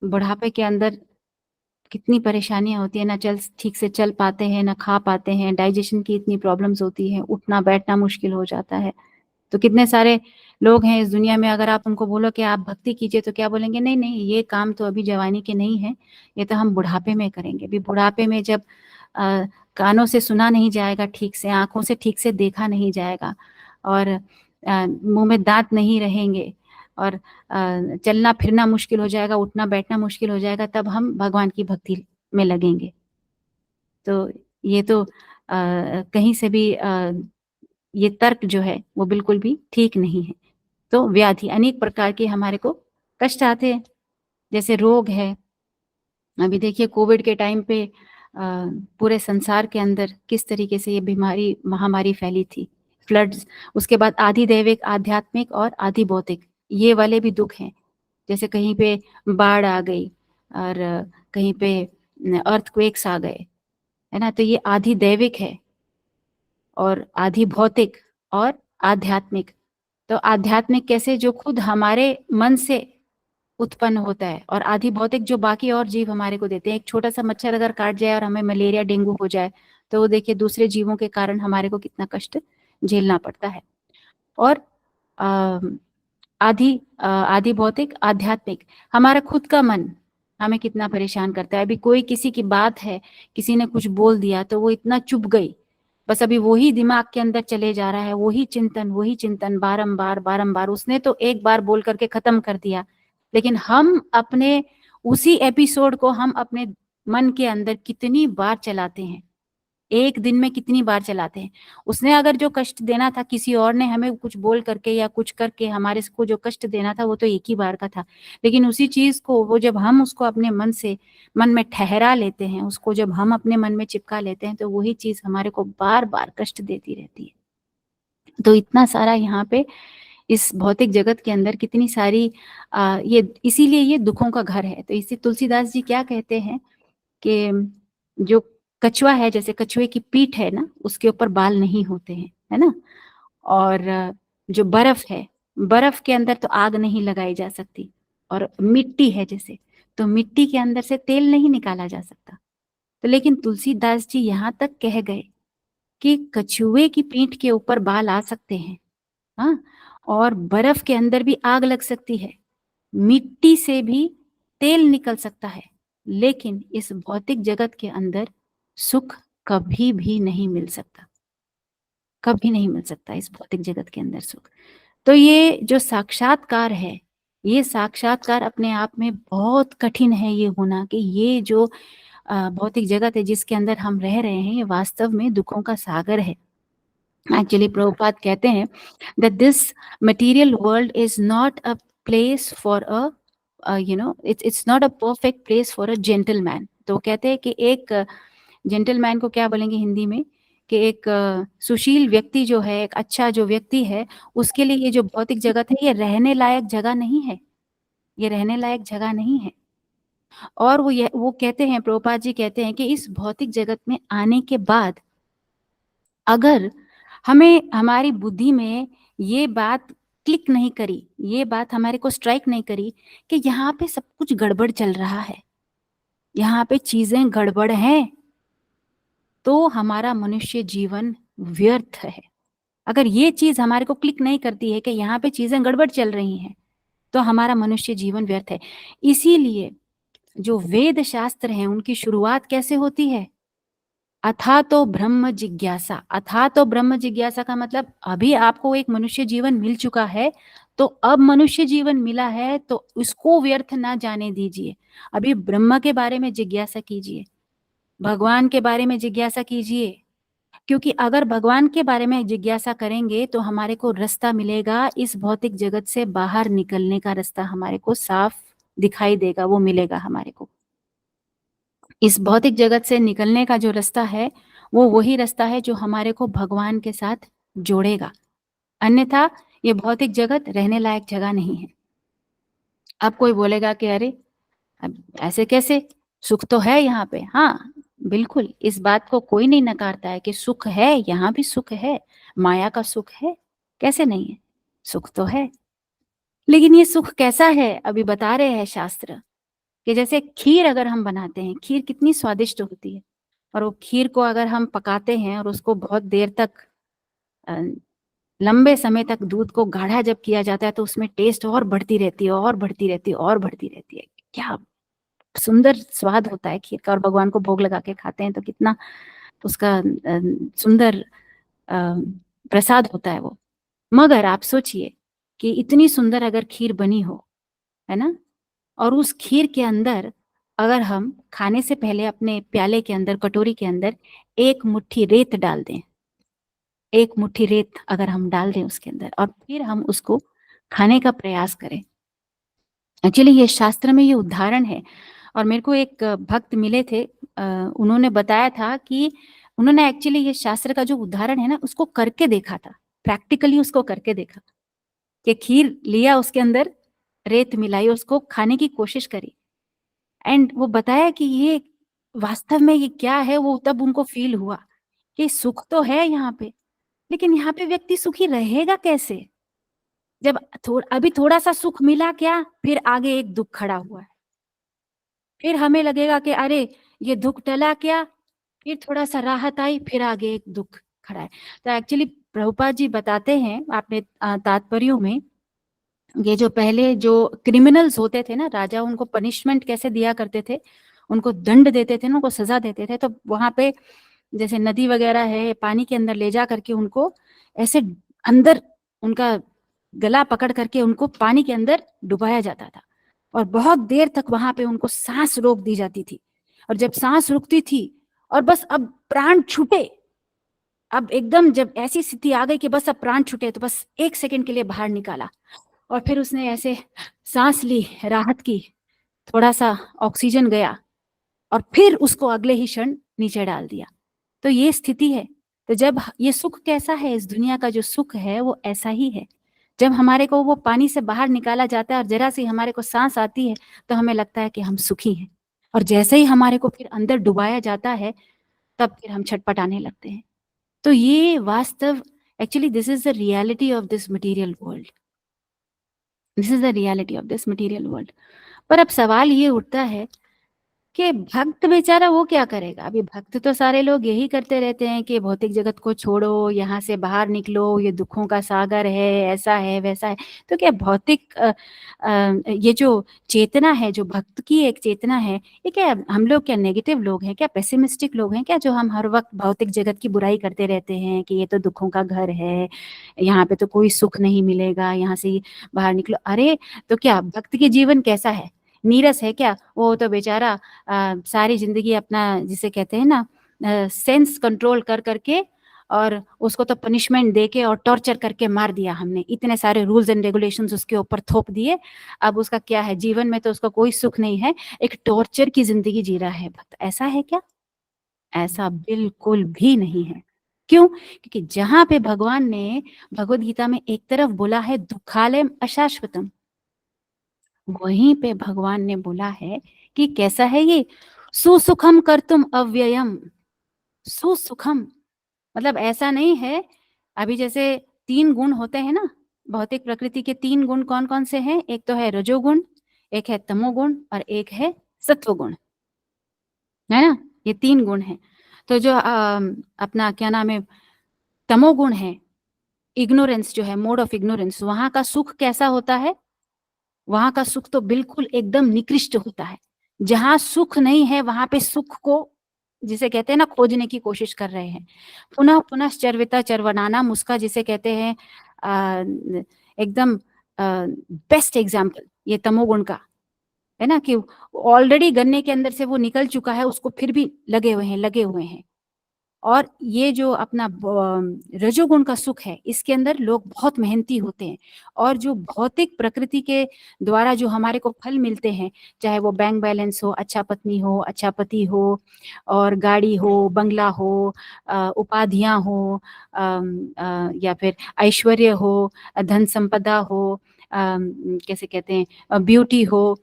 बुढ़ापे के अंदर कितनी परेशानियां होती है, ना ठीक से चल पाते हैं, ना खा पाते हैं, डाइजेशन की इतनी प्रॉब्लम्स होती है, उठना बैठना मुश्किल हो जाता है। तो कितने सारे लोग हैं इस दुनिया में, अगर आप उनको बोलो कि आप भक्ति कीजिए तो क्या बोलेंगे, नहीं नहीं, ये काम तो अभी जवानी के नहीं है, ये तो हम बुढ़ापे में करेंगे। अभी बुढ़ापे में जब कानों से सुना नहीं जाएगा ठीक से, आंखों से ठीक से देखा नहीं जाएगा, और मुंह में दांत नहीं रहेंगे, और चलना फिरना मुश्किल हो जाएगा, उठना बैठना मुश्किल हो जाएगा, तब हम भगवान की भक्ति में लगेंगे। तो ये तो कहीं से भी ये तर्क जो है वो बिल्कुल भी ठीक नहीं है। तो व्याधि, अनेक प्रकार के हमारे को कष्ट आते हैं, जैसे रोग है। अभी देखिए कोविड के टाइम पे पूरे संसार के अंदर किस तरीके से ये बीमारी, महामारी फैली थी, फ्लड्स। उसके बाद आधि दैविक, आध्यात्मिक और आधि भौतिक, ये वाले भी दुख हैं। जैसे कहीं पे बाढ़ आ गई और कहीं पे अर्थक्वेक्स आ गए, है ना। तो ये आधि दैविक है और आधि भौतिक और आध्यात्मिक। तो आध्यात्मिक कैसे, जो खुद हमारे मन से उत्पन्न होता है, और आधि भौतिक जो बाकी और जीव हमारे को देते हैं। एक छोटा सा मच्छर अगर काट जाए और हमें मलेरिया, डेंगू हो जाए, तो वो देखिए दूसरे जीवों के कारण हमारे को कितना कष्ट झेलना पड़ता है। और आधि भौतिक, आध्यात्मिक, हमारा खुद का मन हमें कितना परेशान करता है। अभी कोई किसी की बात है, किसी ने कुछ बोल दिया तो वो इतना चुभ गई, बस अभी वही दिमाग के अंदर चले जा रहा है, वही चिंतन बारंबार बारंबार। उसने तो एक बार बोल करके खत्म कर दिया, लेकिन हम अपने उसी एपिसोड को हम अपने मन के अंदर कितनी बार चलाते हैं, एक दिन में कितनी बार चलाते हैं। उसने अगर जो कष्ट देना था, किसी और ने हमें कुछ बोल करके या कुछ करके हमारे को जो कष्ट देना था, वो तो एक ही बार का था। लेकिन उसी चीज को वो जब हम उसको अपने मन में ठहरा लेते हैं, उसको जब हम अपने मन में चिपका लेते हैं, तो वही चीज हमारे को बार बार कष्ट देती रहती है। तो इतना सारा यहाँ पे इस भौतिक जगत के अंदर कितनी सारी ये, इसीलिए ये दुखों का घर है। तो इसी तुलसीदास जी क्या कहते हैं कि जो कछुआ है, जैसे कछुए की पीठ है ना, उसके ऊपर बाल नहीं होते हैं, है ना। और जो बर्फ है, बर्फ के अंदर तो आग नहीं लगाई जा सकती, और मिट्टी है जैसे, तो मिट्टी के अंदर से तेल नहीं निकाला जा सकता। तो लेकिन तुलसीदास जी यहाँ तक कह गए कि कछुए की पीठ के ऊपर बाल आ सकते हैं, हाँ, और बर्फ के अंदर भी आग लग सकती है, मिट्टी से भी तेल निकल सकता है, लेकिन इस भौतिक जगत के अंदर सुख कभी भी नहीं मिल सकता, कभी नहीं मिल सकता इस भौतिक जगत के अंदर सुख। तो ये जो साक्षात्कार है, ये साक्षात्कार अपने आप में बहुत कठिन है ये होना, कि ये जो भौतिक जगत है जिसके अंदर हम रह रहे हैं, ये वास्तव में दुखों का सागर है। एक्चुअली प्रभुपाद कहते हैं that this material world is not a place for a it's not a perfect place for a gentleman। तो कहते हैं कि एक जेंटलमैन को क्या बोलेंगे हिंदी में, कि एक सुशील व्यक्ति जो है, एक अच्छा जो व्यक्ति है, उसके लिए ये जो भौतिक जगत है ये रहने लायक जगह नहीं है, ये रहने लायक जगह नहीं है। और वो कहते हैं, प्रभुपाद जी कहते हैं कि इस भौतिक जगत में आने के बाद अगर हमें हमारी बुद्धि में ये बात क्लिक नहीं करी, ये बात हमारे को स्ट्राइक नहीं करी कि यहाँ पे सब कुछ गड़बड़ चल रहा है, यहाँ पे चीजें गड़बड़ हैं, तो हमारा मनुष्य जीवन व्यर्थ है। अगर ये चीज हमारे को क्लिक नहीं करती है कि यहाँ पे चीजें गड़बड़ चल रही हैं, तो हमारा मनुष्य जीवन व्यर्थ है। इसीलिए जो वेद शास्त्र हैं उनकी शुरुआत कैसे होती है, अथा तो ब्रह्म जिज्ञासा। अथा तो ब्रह्म जिज्ञासा का मतलब अभी आपको एक मनुष्य जीवन मिल चुका है, तो अब मनुष्य जीवन मिला है तो उसको व्यर्थ ना जाने दीजिए, अभी ब्रह्म के बारे में जिज्ञासा कीजिए, भगवान के बारे में जिज्ञासा कीजिए, क्योंकि अगर भगवान के बारे में जिज्ञासा करेंगे तो हमारे को रास्ता मिलेगा, इस भौतिक जगत से बाहर निकलने का रास्ता हमारे को साफ दिखाई देगा, वो मिलेगा हमारे को। इस भौतिक जगत से निकलने का जो रास्ता है वो वही रास्ता है जो हमारे को भगवान के साथ जोड़ेगा, अन्यथा ये भौतिक जगत रहने लायक जगह नहीं है। अब कोई बोलेगा कि अरे अब ऐसे कैसे, सुख तो है यहाँ पे। हाँ बिल्कुल, इस बात को कोई नहीं नकारता है कि सुख है, यहाँ भी सुख है, माया का सुख है, कैसे नहीं है, सुख तो है। लेकिन ये सुख कैसा है, अभी बता रहे हैं शास्त्र, कि जैसे खीर अगर हम बनाते हैं, खीर कितनी स्वादिष्ट होती है, और वो खीर को अगर हम पकाते हैं और उसको बहुत देर तक लंबे समय तक दूध को गाढ़ा जब किया जाता है तो उसमें टेस्ट और बढ़ती रहती है और बढ़ती रहती है और बढ़ती रहती है। क्या सुंदर स्वाद होता है खीर का, और भगवान को भोग लगा के खाते हैं तो कितना उसका सुंदर प्रसाद होता है वो। मगर आप सोचिए कि इतनी सुंदर अगर खीर बनी हो, है ना, और उस खीर के अंदर अगर हम खाने से पहले अपने प्याले के अंदर, कटोरी के अंदर एक मुट्ठी रेत डाल दें, एक मुट्ठी रेत अगर हम डाल दें उसके अंदर, और फिर हम उसको खाने का प्रयास करें। एक्चुअली ये शास्त्र में ये उदाहरण है, और मेरे को एक भक्त मिले थे, उन्होंने बताया था कि उन्होंने एक्चुअली ये शास्त्र का जो उदाहरण है ना उसको करके देखा था, प्रैक्टिकली उसको करके देखा, कि खीर लिया, उसके अंदर रेत मिलाई, उसको खाने की कोशिश करी, एंड वो बताया कि ये वास्तव में ये क्या है, वो तब उनको फील हुआ कि सुख तो है यहाँ पे, लेकिन यहाँ पे व्यक्ति सुखी रहेगा कैसे, जब अभी थोड़ा सा सुख मिला क्या, फिर आगे एक दुख खड़ा हुआ है, फिर हमें लगेगा कि अरे ये दुख टला क्या, फिर थोड़ा सा राहत आई, फिर आगे एक दुख खड़ा है। तो एक्चुअली प्रभुपाद जी बताते हैं अपने तात्पर्यों में, ये जो पहले जो क्रिमिनल्स होते थे ना, राजा उनको पनिशमेंट कैसे दिया करते थे, उनको दंड देते थे ना, उनको सजा देते थे, तो वहां पे जैसे नदी वगैरह है, पानी के अंदर ले जा करके उनको ऐसे अंदर उनका गला पकड़ करके उनको पानी के अंदर डुबाया जाता था, और बहुत देर तक वहां पे उनको सांस रोक दी जाती थी, और जब सांस रुकती थी और बस अब प्राण छूटे, अब एकदम जब ऐसी स्थिति आ गई कि बस अब प्राण छूटे, तो बस एक सेकंड के लिए बाहर निकाला, और फिर उसने ऐसे सांस ली, राहत की, थोड़ा सा ऑक्सीजन गया, और फिर उसको अगले ही क्षण नीचे डाल दिया। तो ये स्थिति है। तो जब ये सुख कैसा है, इस दुनिया का जो सुख है वो ऐसा ही है, जब हमारे को वो पानी से बाहर निकाला जाता है और जरा सी हमारे को सांस आती है तो हमें लगता है कि हम सुखी हैं, और जैसे ही हमारे को फिर अंदर डुबाया जाता है तब फिर हम छटपटाने लगते हैं। तो ये वास्तव Actually, this is the reality of this material world. This is the reality of this material world. पर अब सवाल ये उठता है कि भक्त बेचारा वो क्या करेगा? अभी भक्त तो सारे लोग यही करते रहते हैं कि भौतिक जगत को छोड़ो, यहाँ से बाहर निकलो, ये दुखों का सागर है, ऐसा है, वैसा है। तो क्या भौतिक ये जो चेतना है, जो भक्त की एक चेतना है, ये क्या हम लोग क्या नेगेटिव लोग हैं क्या? पेसिमिस्टिक लोग हैं क्या, जो हम हर वक्त भौतिक जगत की बुराई करते रहते हैं कि ये तो दुखों का घर है, यहाँ पे तो कोई सुख नहीं मिलेगा, यहाँ से बाहर निकलो। अरे तो क्या भक्त के जीवन कैसा है? नीरस है क्या? वो तो बेचारा सारी जिंदगी अपना, जिसे कहते हैं ना, सेंस कंट्रोल कर करके, और उसको तो पनिशमेंट देके और टॉर्चर करके मार दिया हमने, इतने सारे रूल्स एंड रेगुलेशंस उसके ऊपर थोप दिए। अब उसका क्या है? जीवन में तो उसका कोई सुख नहीं है, एक टॉर्चर की जिंदगी जी रहा है भक्त। ऐसा है क्या? ऐसा बिल्कुल भी नहीं है। क्यों? क्योंकि जहां पे भगवान ने भगवद गीता में एक तरफ बोला है दुखालयम अशाश्वतम, वहीं पे भगवान ने बोला है कि कैसा है ये? सुसुखम कर्तुम अव्ययम। सुसुखम मतलब ऐसा नहीं है। अभी जैसे 3 गुण होते हैं ना, भौतिक प्रकृति के 3 गुण कौन कौन से हैं? एक तो है रजोगुण, एक है तमोगुण, और एक है सत्वगुण, है ना? ये 3 गुण हैं। तो जो अपना क्या नाम है, तमोगुण है, इग्नोरेंस जो है, मोड ऑफ इग्नोरेंस, वहां का सुख कैसा होता है? वहां का सुख तो बिल्कुल एकदम निकृष्ट होता है। जहां सुख नहीं है वहां पे सुख को, जिसे कहते हैं ना, खोजने की कोशिश कर रहे हैं। पुनः पुनः चर्विता चर्वनाना, उसका जिसे कहते हैं एकदम बेस्ट एग्जाम्पल ये तमोगुण का है ना, कि ऑलरेडी गन्ने के अंदर से वो निकल चुका है, उसको फिर भी लगे हुए हैं। और ये जो अपना रजोगुण का सुख है, इसके अंदर लोग बहुत मेहनती होते हैं, और जो भौतिक प्रकृति के द्वारा जो हमारे को फल मिलते हैं, चाहे वो बैंक बैलेंस हो, अच्छा पत्नी हो, अच्छा पति हो, और गाड़ी हो, बंगला हो, उपाधियां हो, या फिर ऐश्वर्य हो, धन संपदा हो, कैसे कहते हैं, ब्यूटी हो,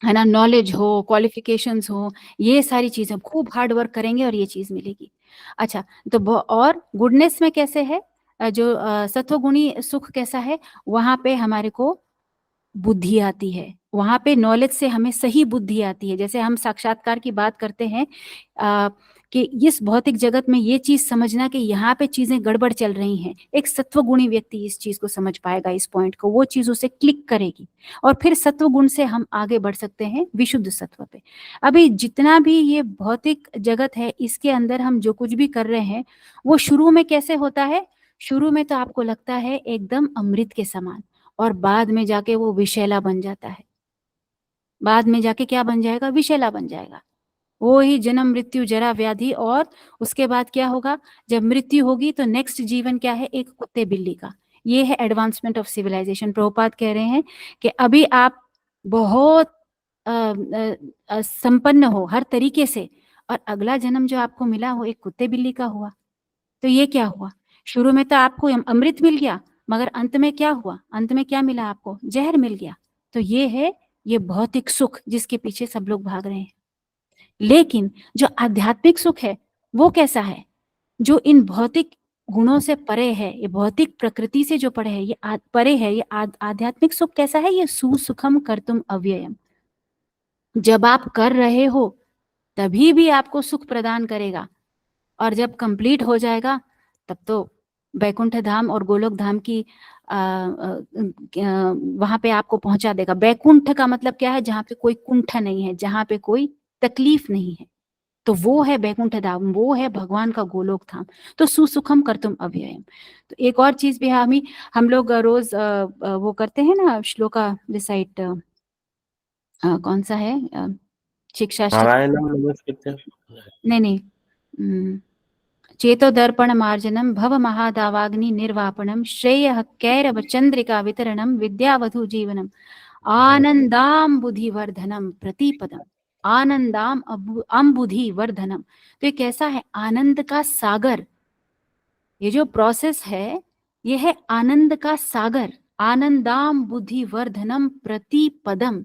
है ना, नॉलेज हो, क्वालिफिकेशंस हो, ये सारी चीजें खूब हार्ड वर्क करेंगे और ये चीज मिलेगी। अच्छा, तो और गुडनेस में कैसे है? जो सत्वगुणी सुख कैसा है? वहां पे हमारे को बुद्धि आती है, वहां पे नॉलेज से हमें सही बुद्धि आती है। जैसे हम साक्षात्कार की बात करते हैं कि इस भौतिक जगत में ये चीज समझना कि यहाँ पे चीजें गड़बड़ चल रही हैं, एक सत्वगुणी व्यक्ति इस चीज को समझ पाएगा, इस पॉइंट को, वो चीज उसे क्लिक करेगी, और फिर सत्वगुण से हम आगे बढ़ सकते हैं विशुद्ध सत्व पे। अभी जितना भी ये भौतिक जगत है, इसके अंदर हम जो कुछ भी कर रहे हैं, वो शुरू में कैसे होता है? शुरू में तो आपको लगता है एकदम अमृत के समान, और बाद में जाके वो विषैला बन जाता है। बाद में जाके क्या बन जाएगा? विषैला बन जाएगा। वो ही जन्म मृत्यु जरा व्याधि, और उसके बाद क्या होगा? जब मृत्यु होगी तो नेक्स्ट जीवन क्या है? एक कुत्ते बिल्ली का। ये है एडवांसमेंट ऑफ सिविलाइजेशन। प्रभुपाद कह रहे हैं कि अभी आप बहुत संपन्न हो हर तरीके से, और अगला जन्म जो आपको मिला वो एक कुत्ते बिल्ली का हुआ। तो ये क्या हुआ? शुरू में तो आपको अमृत मिल गया, मगर अंत में क्या हुआ? अंत में क्या मिला आपको? जहर मिल गया। तो ये है ये भौतिक सुख जिसके पीछे सब लोग भाग रहे हैं। लेकिन जो आध्यात्मिक सुख है वो कैसा है? जो इन भौतिक गुणों से परे है, ये भौतिक प्रकृति से जो परे है, ये परे है, ये आध्यात्मिक सुख कैसा है? ये सुसुखम कर्तुम अव्ययम। जब आप कर रहे हो तभी भी आपको सुख प्रदान करेगा, और जब कंप्लीट हो जाएगा तब तो बैकुंठ धाम और गोलोक धाम की वहां पे आपको पहुंचा देगा। बैकुंठ का मतलब क्या है? जहाँ पे कोई कुंठ नहीं है, जहाँ पे कोई तकलीफ नहीं है, तो वो है बैकुंठ धाम, वो है भगवान का गोलोक धाम। तो सुसुखम कर्तुम अव्ययम। तो एक और चीज भी हम लोग रोज वो करते हैं ना, श्लोका रिसाइट, कौन सा है? शिक्षा नारायणं नमस्कृत्य। नहीं, चेतो दर्पण मार्जनम भव महादावाग्नि निर्वापणम श्रेयः कैरव चंद्रिका वितरणम विद्यावधु जीवनम आनंदाम बुद्धि वर्धनम प्रतिपदम। आनंदाम अम्बुधि वर्धनम। तो ये कैसा है? आनंद का सागर। ये जो प्रोसेस है ये है आनंद का सागर। आनंदाम बुद्धि वर्धनम प्रतिपदम।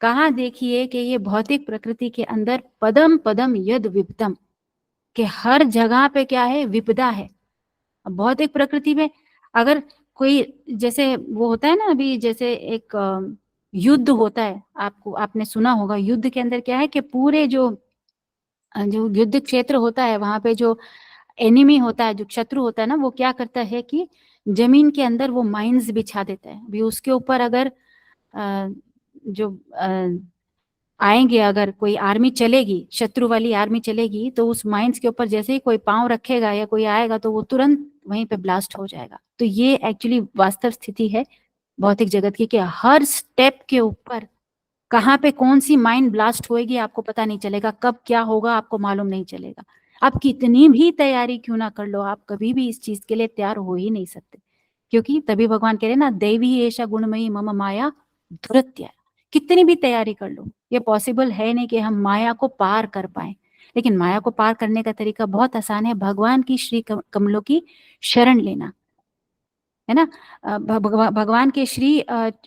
कहाँ देखिए कि ये भौतिक प्रकृति के अंदर पदम पदम यद विपदम, कि हर जगह पे क्या है? विपदा है, भौतिक प्रकृति में अगर कोई जैसे वो होता है ना, अभी जैसे एक युद्ध होता है, आपने सुना होगा, युद्ध के अंदर क्या है कि पूरे जो युद्ध क्षेत्र होता है वहां पे जो एनिमी होता है, जो शत्रु होता है ना, वो क्या करता है कि जमीन के अंदर वो माइंस बिछा देता है। अभी उसके ऊपर अगर जो आएंगे, अगर कोई आर्मी चलेगी, शत्रु वाली आर्मी चलेगी, तो उस माइंस के ऊपर जैसे ही कोई पांव रखेगा या कोई आएगा तो वो तुरंत वहीं पे ब्लास्ट हो जाएगा। तो ये एक्चुअली वास्तव स्थिति है भौतिक जगत की, कि हर स्टेप के ऊपर कहाँ पे कौन सी माइन ब्लास्ट होएगी आपको पता नहीं चलेगा, कब क्या होगा आपको मालूम नहीं चलेगा। आप कितनी भी तैयारी क्यों ना कर लो, आप कभी भी इस चीज के लिए तैयार हो ही नहीं सकते, क्योंकि तभी भगवान कह रहे ना, दैवी एषा गुणमयी मम माया दुरत्या। कितनी भी तैयारी कर लो, ये पॉसिबल है नहीं कि हम माया को पार कर पाए। लेकिन माया को पार करने का तरीका बहुत आसान है, भगवान की श्री कमलों की शरण लेना, है ना। भगवान के श्री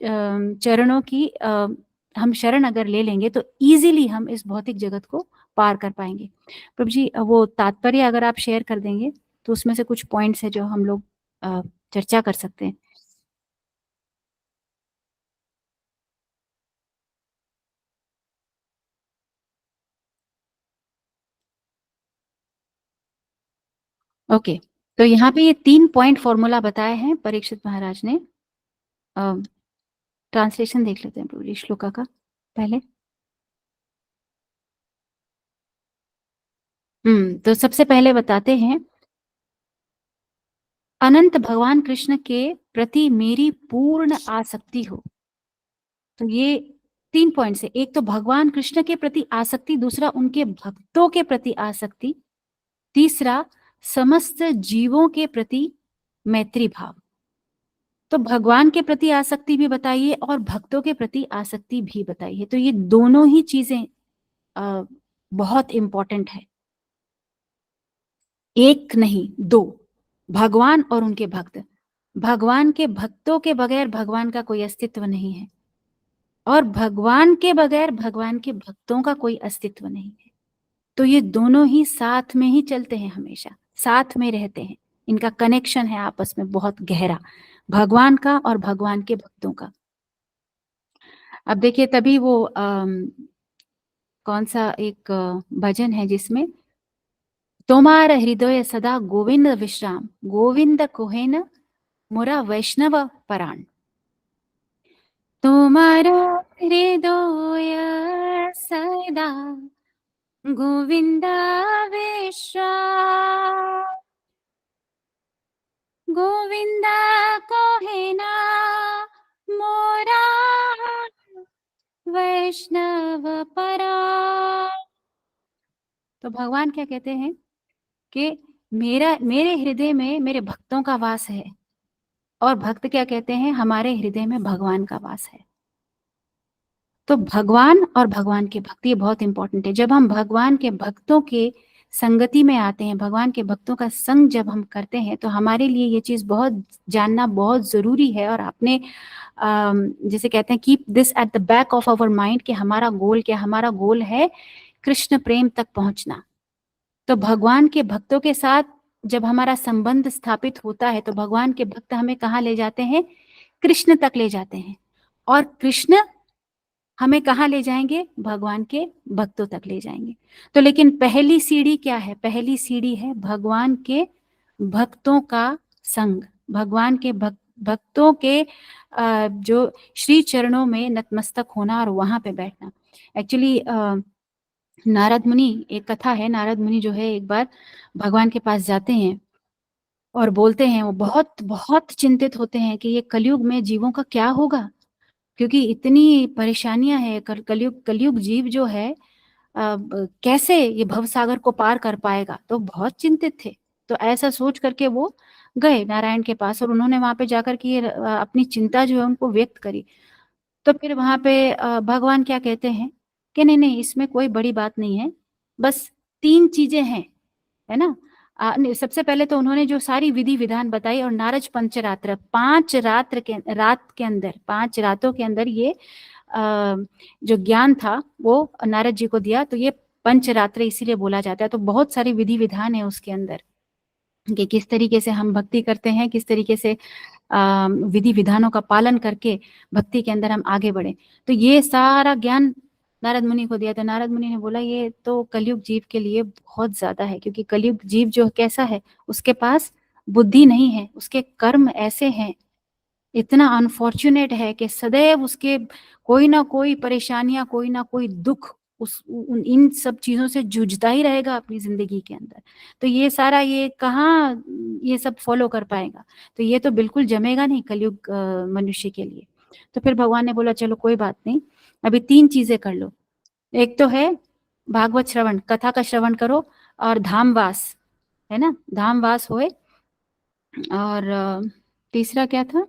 चरणों की हम शरण अगर ले लेंगे तो इजीली हम इस भौतिक जगत को पार कर पाएंगे। प्रभु जी, वो तात्पर्य अगर आप शेयर कर देंगे तो उसमें से कुछ पॉइंट्स है जो हम लोग चर्चा कर सकते हैं। ओके, तो यहाँ पे ये 3 पॉइंट फॉर्मूला बताए हैं परीक्षित महाराज ने। ट्रांसलेशन देख लेते हैं प्रभु जी श्लोका का पहले। तो सबसे पहले बताते हैं, अनंत भगवान कृष्ण के प्रति मेरी पूर्ण आसक्ति हो। तो ये 3 पॉइंट्स है, एक तो भगवान कृष्ण के प्रति आसक्ति, दूसरा उनके भक्तों के प्रति आसक्ति, तीसरा समस्त जीवों के प्रति मैत्री भाव। तो भगवान के प्रति आसक्ति भी बताइए और भक्तों के प्रति आसक्ति भी बताइए। तो ये दोनों ही चीजें बहुत इंपॉर्टेंट है, एक नहीं दो, भगवान और उनके भक्त। भगवान के भक्तों के बगैर भगवान का कोई अस्तित्व नहीं है, और भगवान के बगैर भगवान के भक्तों का कोई अस्तित्व नहीं है। तो ये दोनों ही साथ में ही चलते हैं, हमेशा साथ में रहते हैं, इनका कनेक्शन है आपस में बहुत गहरा, भगवान का और भगवान के भक्तों का। अब देखिए, तभी वो कौन सा एक भजन है जिसमें तोमार हृदय सदा गोविंद विश्राम, गोविंद कोहेन मोरा वैष्णव पराण। तुम्हारा हृदय सदा गोविंद विश्राम, गोविंद कोहेना मोरा वैष्णव पराण। तो भगवान क्या कहते हैं कि मेरे हृदय में मेरे भक्तों का वास है, और भक्त क्या कहते हैं, हमारे हृदय में भगवान का वास है। तो भगवान और भगवान के भक्त, ये बहुत इंपॉर्टेंट है। जब हम भगवान के भक्तों के संगति में आते हैं, भगवान के भक्तों का संग जब हम करते हैं, तो हमारे लिए ये चीज बहुत जानना बहुत जरूरी है। और आपने जैसे कहते हैं, keep this at the back of our mind, कि हमारा गोल क्या, हमारा गोल है कृष्ण प्रेम तक पहुंचना। तो भगवान के भक्तों के साथ जब हमारा संबंध स्थापित होता है, तो भगवान के भक्त हमें कहाँ ले जाते हैं, कृष्ण तक ले जाते हैं, और कृष्ण हमें कहाँ ले जाएंगे, भगवान के भक्तों तक ले जाएंगे। तो लेकिन पहली सीढ़ी क्या है, पहली सीढ़ी है भगवान के भक्तों का संग, भगवान के भक्तों के जो श्री चरणों में नतमस्तक होना और वहां पे बैठना। एक्चुअली नारद मुनि, एक कथा है, नारद मुनि जो है एक बार भगवान के पास जाते हैं और बोलते हैं, वो बहुत बहुत चिंतित होते हैं कि ये कलयुग में जीवों का क्या होगा, क्योंकि इतनी परेशानियां हैं। कलयुग जीव जो है कैसे ये भवसागर को पार कर पाएगा। तो बहुत चिंतित थे। तो ऐसा सोच करके वो गए नारायण के पास, और उन्होंने वहां पे जाकर के अपनी चिंता जो है उनको व्यक्त करी। तो फिर वहां पे भगवान क्या कहते हैं कि नहीं नहीं, इसमें कोई बड़ी बात नहीं है, बस 3 चीजें हैं, है ना। सबसे पहले तो उन्होंने जो सारी विधि विधान बताई, और नारद पंचरात्र, 5 रातों के अंदर ये जो ज्ञान था वो नारद जी को दिया। तो ये पंचरात्र इसीलिए बोला जाता है। तो बहुत सारी विधि विधान है उसके अंदर, कि किस तरीके से हम भक्ति करते हैं, किस तरीके से विधि विधानों का पालन करके भक्ति के अंदर हम आगे बढ़े। तो ये सारा ज्ञान नारद मुनि को दिया। तो नारद मुनि ने बोला ये तो कलयुग जीव के लिए बहुत ज्यादा है, क्योंकि कलयुग जीव जो कैसा है, उसके पास बुद्धि नहीं है, उसके कर्म ऐसे हैं, इतना अनफॉर्चुनेट है कि सदैव उसके कोई ना कोई परेशानियां, कोई ना कोई दुख इन सब चीजों से जूझता ही रहेगा अपनी जिंदगी के अंदर। तो ये सारा, ये कहाँ ये सब फॉलो कर पाएगा? तो ये तो बिल्कुल जमेगा नहीं कलयुग मनुष्य के लिए। तो फिर भगवान ने बोला चलो कोई बात नहीं, अभी 3 चीजें कर लो। एक तो है भागवत श्रवण, कथा का श्रवण करो, और धामवास, है ना, धामवास होए। और तीसरा क्या था?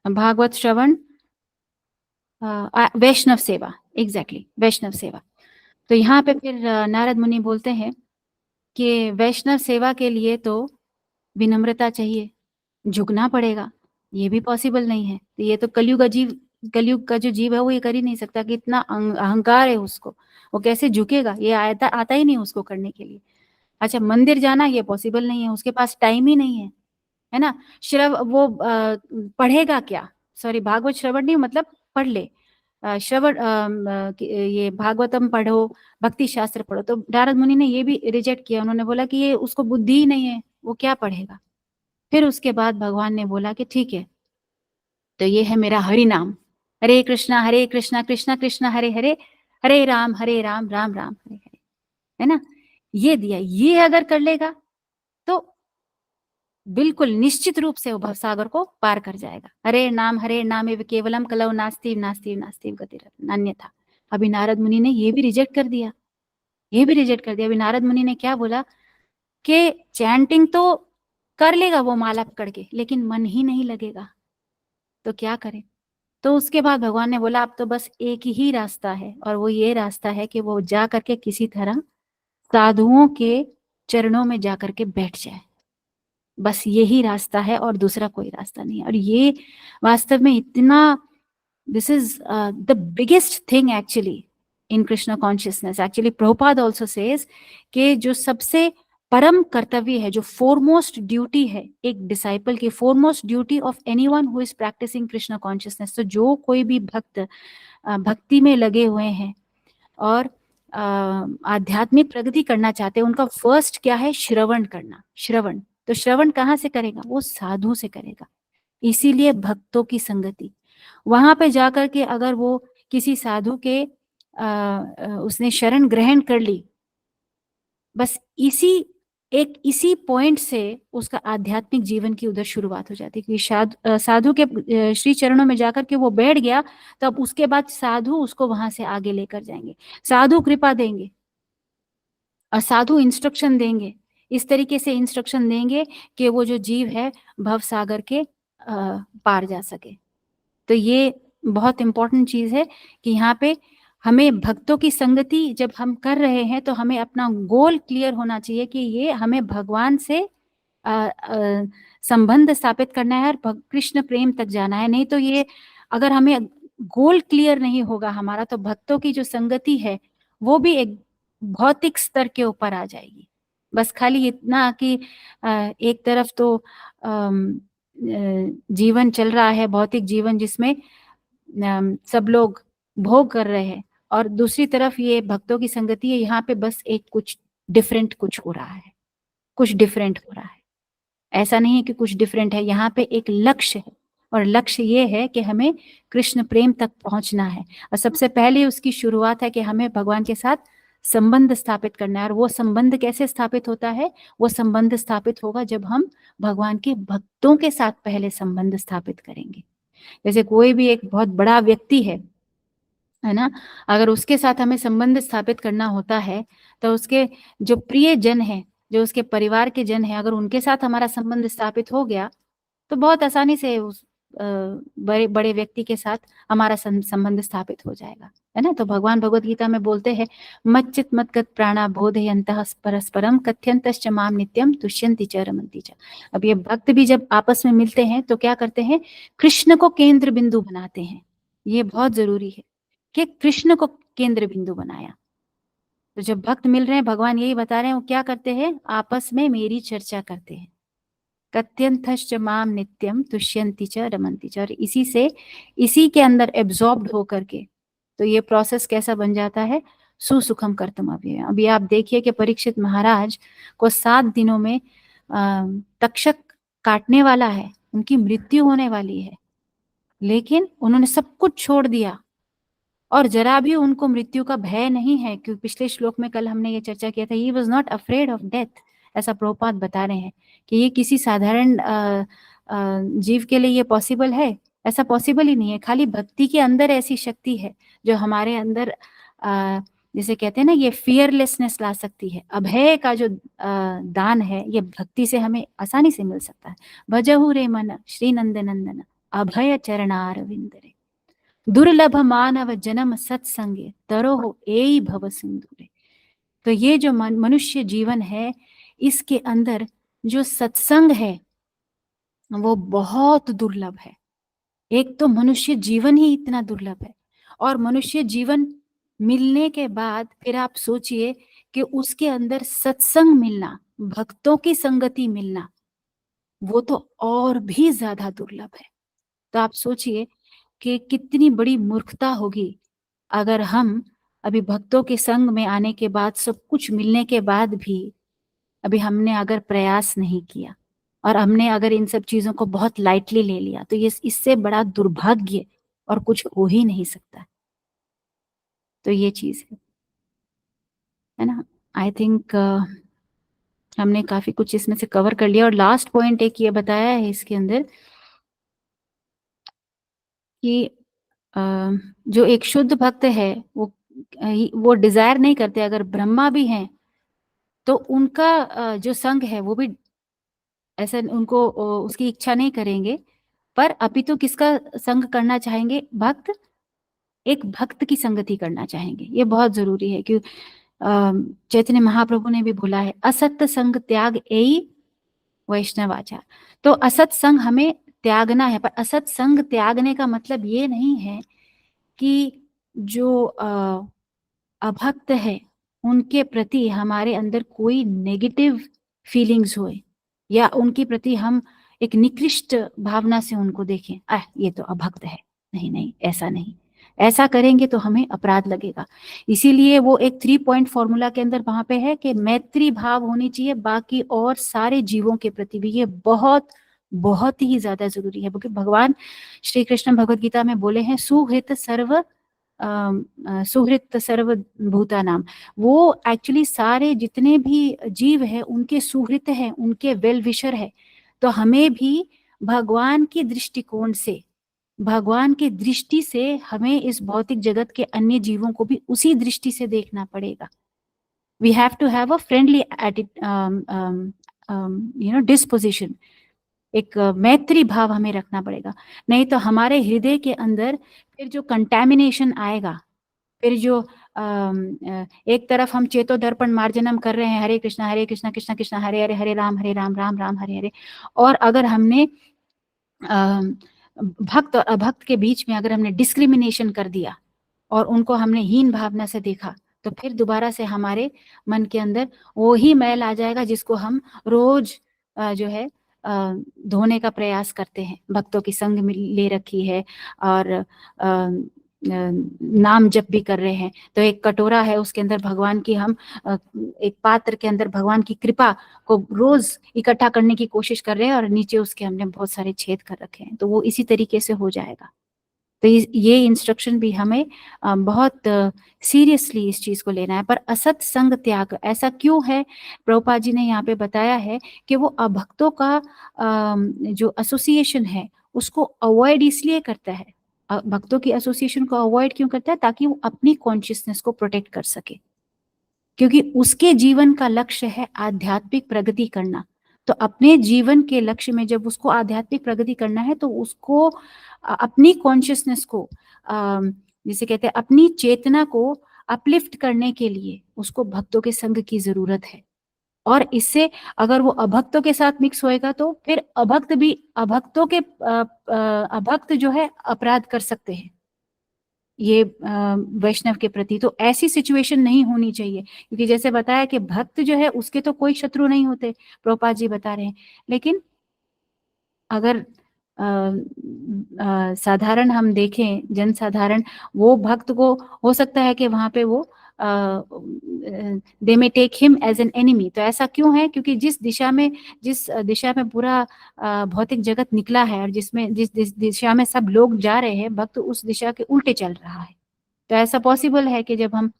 भागवत श्रवण, वैष्णव सेवा, एग्जैक्टली वैष्णव सेवा। तो यहाँ पे फिर नारद मुनि बोलते हैं कि वैष्णव सेवा के लिए तो विनम्रता चाहिए, झुकना पड़ेगा, ये भी पॉसिबल नहीं है। तो ये तो कलयुग का जो जीव है वो ये कर ही नहीं सकता, कि इतना अहंकार है उसको, वो कैसे झुकेगा? ये आता ही नहीं उसको करने के लिए। अच्छा, मंदिर जाना ये पॉसिबल नहीं है, उसके पास टाइम ही नहीं है ना। वो पढ़ेगा क्या? सॉरी, भागवत श्रवण नहीं, मतलब पढ़ ले, श्रवण, ये भागवतम पढ़ो, भक्ति शास्त्र पढ़ो। तो नारद मुनि ने ये भी रिजेक्ट किया, उन्होंने बोला कि ये उसको बुद्धि ही नहीं है, वो क्या पढ़ेगा। फिर उसके बाद भगवान ने बोला कि ठीक है, तो ये है मेरा हरि नाम, हरे कृष्णा कृष्णा कृष्णा हरे हरे, हरे राम राम राम हरे हरे, है ना। ये दिया, ये अगर कर लेगा तो बिल्कुल निश्चित रूप से वो भवसागर को पार कर जाएगा। हरे नाम एव केवलम कलौ नास्ति नास्ति नास्ति गतिरन्यथा। अभी नारद मुनि ने ये भी रिजेक्ट कर दिया, ये भी रिजेक्ट कर दिया। अभी नारद मुनि ने क्या बोला कि चैंटिंग तो कर लेगा वो माला पकड़ के, लेकिन मन ही नहीं लगेगा, तो क्या करे। तो उसके बाद भगवान ने बोला अब तो बस एक ही रास्ता है, और वो ये रास्ता है कि वो जा करके किसी तरह साधुओं के चरणों में जा करके बैठ जाए, बस यही रास्ता है और दूसरा कोई रास्ता नहीं है। और ये वास्तव में इतना, this is the biggest thing actually in Krishna consciousness. Actually Prabhupada also says कि जो सबसे परम कर्तव्य है, जो फोरमोस्ट ड्यूटी है एक डिसाइपल की, foremost duty of anyone who is practising Krishna consciousness, तो जो कोई भी भक्त भक्ति में लगे हुए हैं और आध्यात्मिक प्रगति करना चाहते हैं, उनका फर्स्ट क्या है? श्रवण करना, श्रवण। तो श्रवण कहाँ से करेगा? वो साधु से करेगा। इसीलिए भक्तों की संगति, वहां पे जाकर के अगर वो किसी साधु के उसने शरण ग्रहण कर ली, बस इसी पॉइंट से उसका आध्यात्मिक जीवन की उधर शुरुआत हो जाती है। कि साधु के श्री चरणों में जाकर के वो बैठ गया, तो अब उसके बाद साधु उसको वहां से आगे लेकर जाएंगे, साधु कृपा देंगे और साधु इंस्ट्रक्शन देंगे, इस तरीके से इंस्ट्रक्शन देंगे कि वो जो जीव है भव सागर के पार जा सके। तो ये बहुत इंपॉर्टेंट चीज है कि यहाँ पे हमें भक्तों की संगति जब हम कर रहे हैं तो हमें अपना गोल क्लियर होना चाहिए कि ये हमें भगवान से संबंध स्थापित करना है और कृष्ण प्रेम तक जाना है। नहीं तो ये, अगर हमें गोल क्लियर नहीं होगा हमारा, तो भक्तों की जो संगति है वो भी एक भौतिक स्तर के ऊपर आ जाएगी। बस खाली इतना कि एक तरफ तो जीवन चल रहा है, भौतिक जीवन, जिसमें सब लोग भोग कर रहे हैं, और दूसरी तरफ ये भक्तों की संगति है, यहाँ पे बस एक कुछ डिफरेंट कुछ हो रहा है, कुछ डिफरेंट हो रहा है। ऐसा नहीं है कि कुछ डिफरेंट है, यहाँ पे एक लक्ष्य है, और लक्ष्य ये है कि हमें कृष्ण प्रेम तक पहुंचना है। और सबसे पहले उसकी शुरुआत है कि हमें भगवान के साथ संबंध स्थापित करना है। और वो संबंध कैसे स्थापित होता है? वो संबंध स्थापित होगा जब हम भगवान के भक्तों के साथ पहले संबंध स्थापित करेंगे। जैसे कोई भी एक बहुत बड़ा व्यक्ति है ना, अगर उसके साथ हमें संबंध स्थापित करना होता है, तो उसके जो प्रिय जन है, जो उसके परिवार के जन है, अगर उनके साथ हमारा संबंध स्थापित हो गया तो बहुत आसानी से उस बड़े बड़े व्यक्ति के साथ हमारा संबंध स्थापित हो जाएगा, है ना। तो भगवान भगवत गीता में बोलते हैं, मच्चित मत्गत प्राणा बोधयन्तः परस्परम कथ्यन्तश्च माम नित्यम तुष्यन्ति च रमन्ति च। अब ये भक्त भी जब आपस में मिलते हैं तो क्या करते हैं? कृष्ण को केंद्र बिंदु बनाते हैं। ये बहुत जरूरी है कि कृष्ण को केंद्र बिंदु बनाया, तो जब भक्त मिल रहे हैं, भगवान यही बता रहे हैं, वो क्या करते हैं, आपस में मेरी चर्चा करते हैं। कथ्यंतश्च माम नित्यम तुष्यन्ति च रमन्ति च, और इसी के अंदर एब्जॉर्ब्ड होकर के तो ये प्रोसेस कैसा बन जाता है, सुसुखम कर्तुम अव्ययम्। अभी आप देखिए कि परीक्षित महाराज को 7 दिनों में तक्षक काटने वाला है, उनकी मृत्यु होने वाली है, लेकिन उन्होंने सब कुछ छोड़ दिया और जरा भी उनको मृत्यु का भय नहीं है, क्योंकि पिछले श्लोक में कल हमने ये चर्चा किया था, he was not afraid of death, ऐसा प्रभुपाद बता रहे हैं कि ये किसी साधारण जीव के लिए ये पॉसिबल है, ऐसा पॉसिबल ही नहीं है। खाली भक्ति के अंदर ऐसी शक्ति है जो हमारे अंदर जैसे कहते हैं ना, ये फियरलेसनेस ला सकती है। अभय का जो दान है, ये भक्ति से हमें आसानी से मिल सकता है। भजहु रे मन श्री नंद नंदन अभय चरणारविंद रे, दुर्लभ मानव जन्म सत्संगे तरोह एई भव सिंधुरे। तो ये जो मनुष्य जीवन है, इसके अंदर जो सत्संग है वो बहुत दुर्लभ है। एक तो मनुष्य जीवन ही इतना दुर्लभ है, और मनुष्य जीवन मिलने के बाद फिर आप सोचिए कि उसके अंदर सत्संग मिलना, भक्तों की संगति मिलना, वो तो और भी ज्यादा दुर्लभ है। तो आप सोचिए कि कितनी बड़ी मूर्खता होगी अगर हम अभी भक्तों के संग में आने के बाद, सब कुछ मिलने के बाद भी अभी हमने अगर प्रयास नहीं किया और हमने अगर इन सब चीजों को बहुत लाइटली ले लिया, तो ये इससे बड़ा दुर्भाग्य और कुछ हो ही नहीं सकता। तो ये चीज है ना। आई थिंक हमने काफी कुछ इसमें से कवर कर लिया। और लास्ट पॉइंट एक ये बताया है इसके अंदर कि जो एक शुद्ध भक्त है वो डिजायर नहीं करते, अगर ब्रह्मा भी हैं तो उनका जो संग है वो भी ऐसा उनको उसकी इच्छा नहीं करेंगे, पर अपितु किसका संग करना चाहेंगे, भक्त, एक भक्त की संगति करना चाहेंगे। ये बहुत जरूरी है, क्योंकि चैतन्य महाप्रभु ने भी बोला है, असत्य संग त्याग एई वैष्णवाचार। तो असत संग हमें त्यागना है, पर असत संग त्यागने का मतलब ये नहीं है कि जो अभक्त है उनके प्रति हमारे अंदर कोई नेगेटिव फीलिंग्स होए, या उनके प्रति हम एक निकृष्ट भावना से उनको देखें, ये तो अभक्त है। नहीं नहीं, ऐसा नहीं। ऐसा करेंगे तो हमें अपराध लगेगा। इसीलिए वो एक 3 पॉइंट फॉर्मूला के अंदर वहां पे है कि मैत्री भाव होनी चाहिए बाकी और सारे जीवों के प्रति भी। ये बहुत बहुत ही ज्यादा जरूरी है, क्योंकि भगवान श्री कृष्ण भगवद गीता में बोले हैं, सुहृत सर्वभूता नाम। वो एक्चुअली सारे जितने भी जीव है उनके सुहृत है, उनके वेल विशर है। तो हमें भी भगवान की दृष्टिकोण से, भगवान की दृष्टि से हमें इस भौतिक जगत के अन्य जीवों को भी उसी दृष्टि से देखना पड़ेगा। We have to have a friendly disposition, एक मैत्री भाव हमें रखना पड़ेगा। नहीं तो हमारे हृदय के अंदर फिर जो कंटैमिनेशन आएगा, फिर जो एक तरफ हम चेतो दर्पण मार्जनम कर रहे हैं, हरे कृष्णा कृष्णा कृष्णा हरे हरे, हरे राम राम राम हरे हरे, और अगर हमने भक्त और अभक्त के बीच में अगर हमने डिस्क्रिमिनेशन कर दिया और उनको हमने हीन भावना से देखा, तो फिर दोबारा से हमारे मन के अंदर वो ही मैल आ जाएगा जिसको हम रोज जो है धोने का प्रयास करते हैं। भक्तों की संग में ले रखी है और नाम जप भी कर रहे हैं, तो एक कटोरा है उसके अंदर भगवान की, हम एक पात्र के अंदर भगवान की कृपा को रोज इकट्ठा करने की कोशिश कर रहे हैं, और नीचे उसके हमने बहुत सारे छेद कर रखे हैं। तो वो इसी तरीके से हो जाएगा। तो ये इंस्ट्रक्शन भी हमें बहुत सीरियसली इस चीज को लेना है। पर असत संग त्याग ऐसा क्यों है, प्रभुपाद जी ने यहाँ पे बताया है कि वो अभक्तों का जो एसोसिएशन है उसको अवॉइड इसलिए करता है, भक्तों की एसोसिएशन को अवॉइड क्यों करता है, ताकि वो अपनी कॉन्शियसनेस को प्रोटेक्ट कर सके, क्योंकि उसके जीवन का लक्ष्य है आध्यात्मिक प्रगति करना। तो अपने जीवन के लक्ष्य में जब उसको आध्यात्मिक प्रगति करना है, तो उसको अपनी कॉन्शियसनेस को जिसे कहते हैं अपनी चेतना को अपलिफ्ट करने के लिए उसको भक्तों के संग की जरूरत है। और इससे अगर वो अभक्तों के साथ मिक्स होएगा तो फिर अभक्त भी अभक्तों के अभक्त जो है अपराध कर सकते हैं। ये वैष्णव के प्रति। तो ऐसी सिचुएशन नहीं होनी चाहिए, क्योंकि जैसे बताया कि भक्त जो है उसके तो कोई शत्रु नहीं होते, प्रभुपाद जी बता रहे हैं। लेकिन अगर साधारण हम देखें, जनसाधारण, वो भक्त को हो सकता है कि वहां पे वो they may take him as an enemy. तो ऐसा क्यों है? क्योंकि जिस दिशा में पूरा भौतिक जगत निकला है और जिस दिशा में सब लोग जा रहे हैं, भक्त उस दिशा के उल्टे चल रहा है। तो ऐसा पॉसिबल है कि जब हम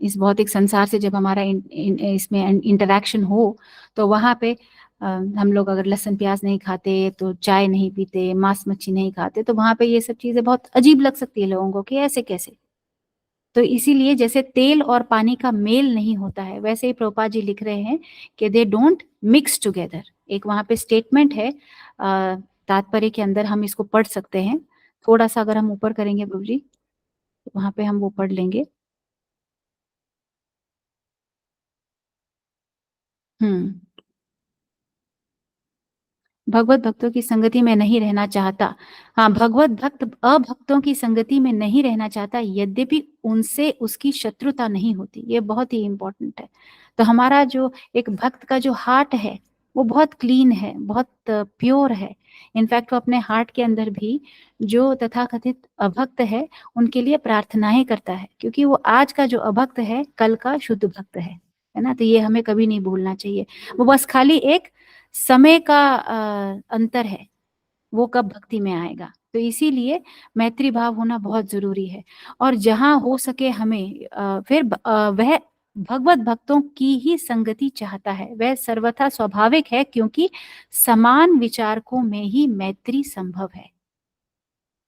इस भौतिक संसार से जब हमारा इसमें इंटरेक्शन हो, तो वहां पे हम लोग अगर लहसुन प्याज नहीं खाते, तो चाय नहीं पीते, मांस मच्छी नहीं खाते, तो वहां पे ये सब चीजें बहुत अजीब लग सकती है लोगों को कि ऐसे कैसे। तो इसीलिए जैसे तेल और पानी का मेल नहीं होता है, वैसे ही प्रभुपाद जी लिख रहे हैं कि दे डोंट मिक्स टुगेदर। एक वहां पे स्टेटमेंट है, तात्पर्य के अंदर हम इसको पढ़ सकते हैं। थोड़ा सा अगर हम ऊपर करेंगे प्रभु जी, तो वहां पे हम वो पढ़ लेंगे। भगवत भक्तों की संगति में नहीं रहना चाहता। हाँ, भगवत भक्त अभक्तों की संगति में नहीं रहना चाहता, यद्यपि उनसे उसकी शत्रुता नहीं होती। ये बहुत ही इंपॉर्टेंट है। तो हमारा जो एक भक्त का जो हार्ट है वो बहुत क्लीन है, बहुत प्योर है। इनफैक्ट वो अपने हार्ट के अंदर भी जो तथाकथित अभक्त है उनके लिए प्रार्थनाएं करता है, क्योंकि वो आज का जो अभक्त है कल का शुद्ध भक्त है ना। तो ये हमें कभी नहीं भूलना चाहिए। वो बस खाली एक समय का अंतर है, वो कब भक्ति में आएगा। तो इसीलिए मैत्री भाव होना बहुत जरूरी है। और जहां हो सके हमें वह भगवत भक्तों की ही संगति चाहता है। वह सर्वथा स्वाभाविक है, क्योंकि समान विचारकों में ही मैत्री संभव है।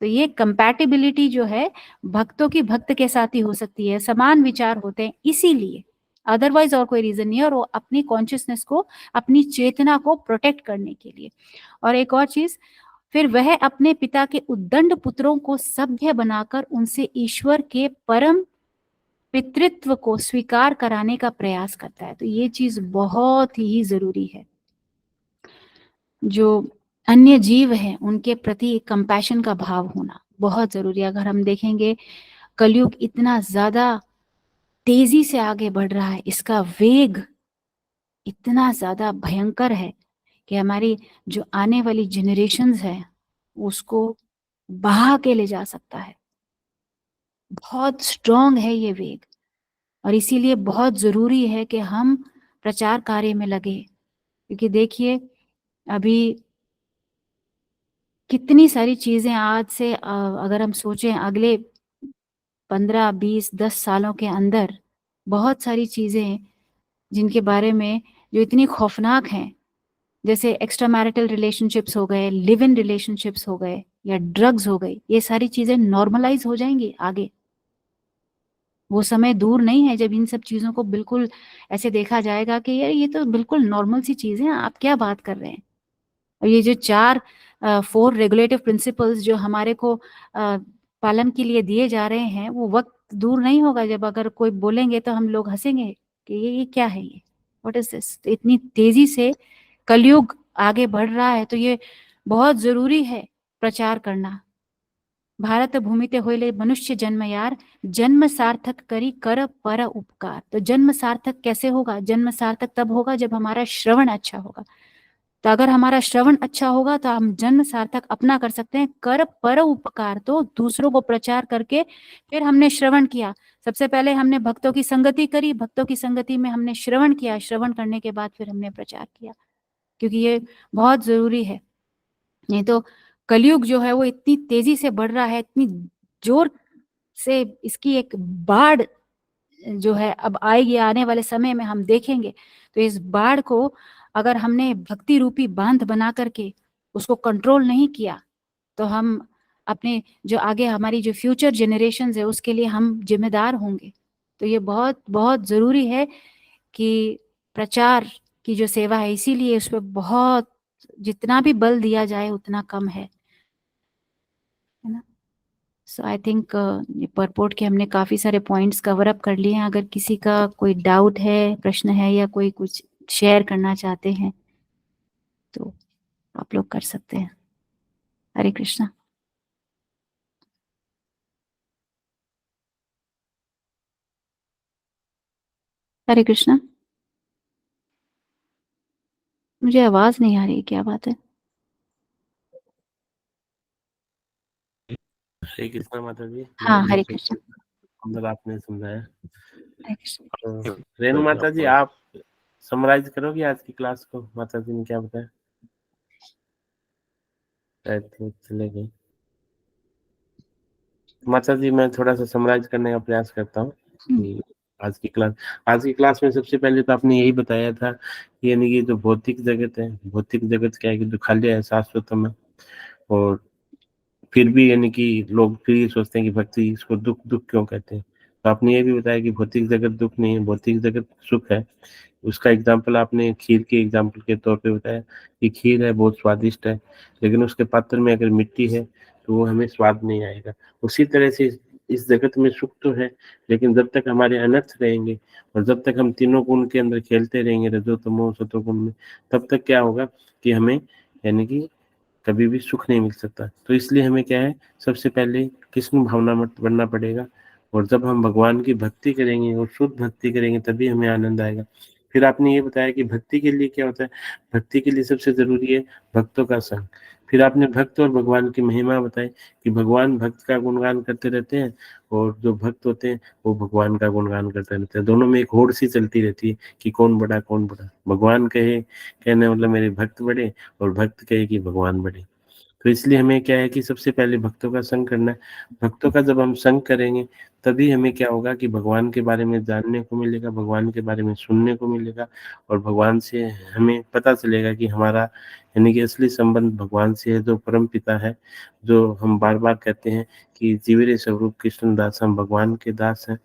तो ये कंपैटिबिलिटी जो है भक्तों की भक्त के साथ ही हो सकती है, समान विचार होते हैं इसीलिए, अदरवाइज और कोई रीजन नहीं है। और वो अपनी कॉन्शियसनेस को, अपनी चेतना को प्रोटेक्ट करने के लिए। और एक और चीज, फिर वह अपने पिता के उद्दंड पुत्रों को सभ्य बनाकर उनसे ईश्वर के परम पितृत्व को स्वीकार कराने का प्रयास करता है। तो ये चीज बहुत ही जरूरी है। जो अन्य जीव हैं उनके प्रति कंपैशन का भाव होना बहुत जरूरी है। अगर हम देखेंगे कलयुग इतना ज्यादा तेजी से आगे बढ़ रहा है, इसका वेग इतना ज्यादा भयंकर है कि हमारी जो आने वाली जनरेशन्स है उसको बहा के ले जा सकता है। बहुत स्ट्रॉन्ग है ये वेग, और इसीलिए बहुत जरूरी है कि हम प्रचार कार्य में लगे। क्योंकि देखिए अभी कितनी सारी चीजें आज से अगर हम सोचें अगले 15-20-10 सालों के अंदर, बहुत सारी चीजें जिनके बारे में जो इतनी खौफनाक हैं, जैसे एक्स्ट्रा मैरिटल रिलेशनशिप्स हो गए, लिव इन रिलेशनशिप्स हो गए, या ड्रग्स हो गई, ये सारी चीजें नॉर्मलाइज हो जाएंगी आगे। वो समय दूर नहीं है जब इन सब चीजों को बिल्कुल ऐसे देखा जाएगा कि यार ये तो बिल्कुल नॉर्मल सी चीज है, आप क्या बात कर रहे हैं। और ये जो 4 रेगुलेटिव प्रिंसिपल्स जो हमारे को पालन के लिए दिए जा रहे हैं, वो वक्त दूर नहीं होगा जब अगर कोई बोलेंगे तो हम लोग हंसेंगे कि ये क्या है, ये व्हाट इज दिस। तो इतनी तेजी से कलयुग आगे बढ़ रहा है, तो ये बहुत जरूरी है प्रचार करना। भारत भूमिते होइले मनुष्य जन्म यार, जन्म सार्थक करी कर पर उपकार। तो जन्म सार्थक कैसे होगा? जन्म सार्थक तब होगा जब हमारा श्रवण अच्छा होगा। तो अगर हमारा श्रवण अच्छा होगा तो हम जन्म सार्थक अपना कर सकते हैं। कर पर उपकार, तो दूसरों को प्रचार करके फिर हमने श्रवण किया। सबसे पहले हमने भक्तों की संगति करी, भक्तों की संगति में हमने श्रवण किया, श्रवण करने के बाद फिर हमने प्रचार किया, क्योंकि ये बहुत जरूरी है। नहीं तो कलयुग जो है वो इतनी तेजी से बढ़ रहा है, इतनी जोर से इसकी एक बाढ़ जो है अब आएगी, आने वाले समय में हम देखेंगे। तो इस बाढ़ को अगर हमने भक्ति रूपी बांध बना करके उसको कंट्रोल नहीं किया, तो हम अपने जो आगे हमारी जो फ्यूचर जनरेशन्स है उसके लिए हम जिम्मेदार होंगे। तो ये बहुत बहुत जरूरी है कि प्रचार की जो सेवा है, इसीलिए उस पर बहुत, जितना भी बल दिया जाए उतना कम है ना। सो आई थिंक परपोर्ट के हमने काफी सारे पॉइंट्स कवर अप कर लिए हैं। अगर किसी का कोई डाउट है, प्रश्न है, या कोई कुछ शेयर करना चाहते हैं तो आप लोग कर सकते हैं। हरे कृष्णा। हरे कृष्णा। मुझे आवाज नहीं आ रही, क्या बात है? हरे कृष्णा माता जी। हाँ, हरे बहुत कृष्णा। सुंदर आपने समझाया। हरे कृष्णा। तो रेणु माता जी, आप समराइज करोगे आज की क्लास को? माता जी ने क्या बताया? शायद तो चले गए। माता जी, मैं थोड़ा सा समराइज करने का प्रयास करता हूँ कि आज की क्लास में सबसे पहले तो आपने यही बताया था कि यानी कि जो भौतिक जगत है, भौतिक जगत क्या है कि जो खाली है, शाश्वतम है। और फिर भी यानी कि लोग फिर ये सोचते हैं कि भक्ति, इसको दुख दुख क्यों कहते हैं। तो आपने ये भी बताया कि भौतिक जगत दुख नहीं है, भौतिक जगत सुख है। उसका एग्जाम्पल आपने खीर के एग्जाम्पल के तौर पे बताया कि खीर है, बहुत स्वादिष्ट है, लेकिन उसके पात्र में अगर मिट्टी है तो वो हमें स्वाद नहीं आएगा। उसी तरह से इस जगत में सुख तो है, लेकिन जब तक हमारे अनर्थ रहेंगे और जब तक हम तीनों गुण के अंदर खेलते रहेंगे, रजो तमो सतो गुण में, तब तक क्या होगा कि हमें यानी कि कभी भी सुख नहीं मिल सकता। तो इसलिए हमें क्या है, सबसे पहले कृष्ण भावना मत बनना पड़ेगा। और जब हम भगवान की भक्ति करेंगे और शुद्ध भक्ति करेंगे तभी हमें आनंद आएगा। फिर आपने ये बताया कि भक्ति के लिए क्या होता है, भक्ति के लिए सबसे जरूरी है भक्तों का संग। फिर आपने भक्त और भगवान की महिमा बताई कि भगवान भक्त का गुणगान करते रहते हैं और जो भक्त होते हैं वो भगवान का गुणगान करते रहते हैं। दोनों में एक होड़ सी चलती रहती है कि कौन बड़ा कौन बड़ा। भगवान कहे, कहने मतलब मेरे भक्त बड़े, और भक्त कहे कि भगवान बड़े। तो इसलिए हमें क्या है कि सबसे पहले भक्तों का संग करना है। भक्तों का जब हम संग करेंगे तभी हमें क्या होगा कि भगवान के बारे में जानने को मिलेगा, भगवान के बारे में सुनने को मिलेगा, और भगवान से हमें पता चलेगा कि हमारा यानी कि असली संबंध भगवान से है, जो परम पिता है। जो हम बार बार कहते हैं कि जीवरे स्वरूप कृष्ण दास, हम भगवान के दास हैं,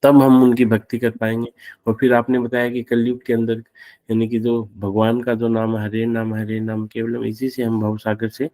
तब हम उनकी भक्ति कर पाएंगे। और फिर आपने बताया कि कलयुग के अंदर यानी कि जो भगवान का जो नाम है, हरे नाम, केवल इसी से हम भवसागर से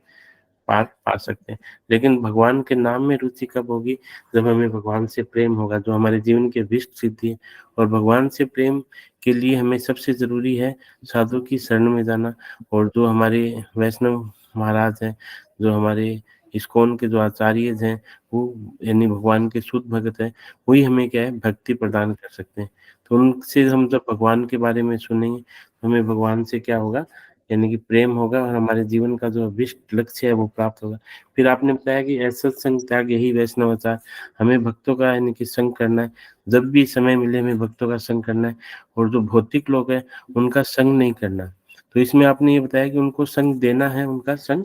पार पा सकते हैं। लेकिन भगवान के नाम में रुचि कब होगी, जब हमें भगवान से प्रेम होगा, जो हमारे जीवन के विष्ट सिद्धि है। और भगवान से प्रेम के लिए हमें सबसे जरूरी है साधु की शरण में जाना। और जो हमारे वैष्णव महाराज हैं, जो हमारे इस्कॉन के जो आचार्य हैं, वो यानी भगवान के शुद्ध भगत हैं, वही हमें क्या है भक्ति प्रदान कर सकते हैं। तो उनसे हम जब भगवान के बारे में सुनेंगे तो हमें भगवान से क्या होगा, यानी कि प्रेम होगा, और हमारे जीवन का जो अभिष्ट लक्ष्य है वो प्राप्त होगा। फिर आपने बताया कि ऐसा संग त्याग यही वैष्णवाचार, हमें भक्तों का यानी कि संग करना है। जब भी समय मिले हमें भक्तों का संग करना है, और जो भौतिक लोग हैं उनका संग नहीं करना। तो इसमें आपने ये बताया कि उनको संग देना है, उनका संग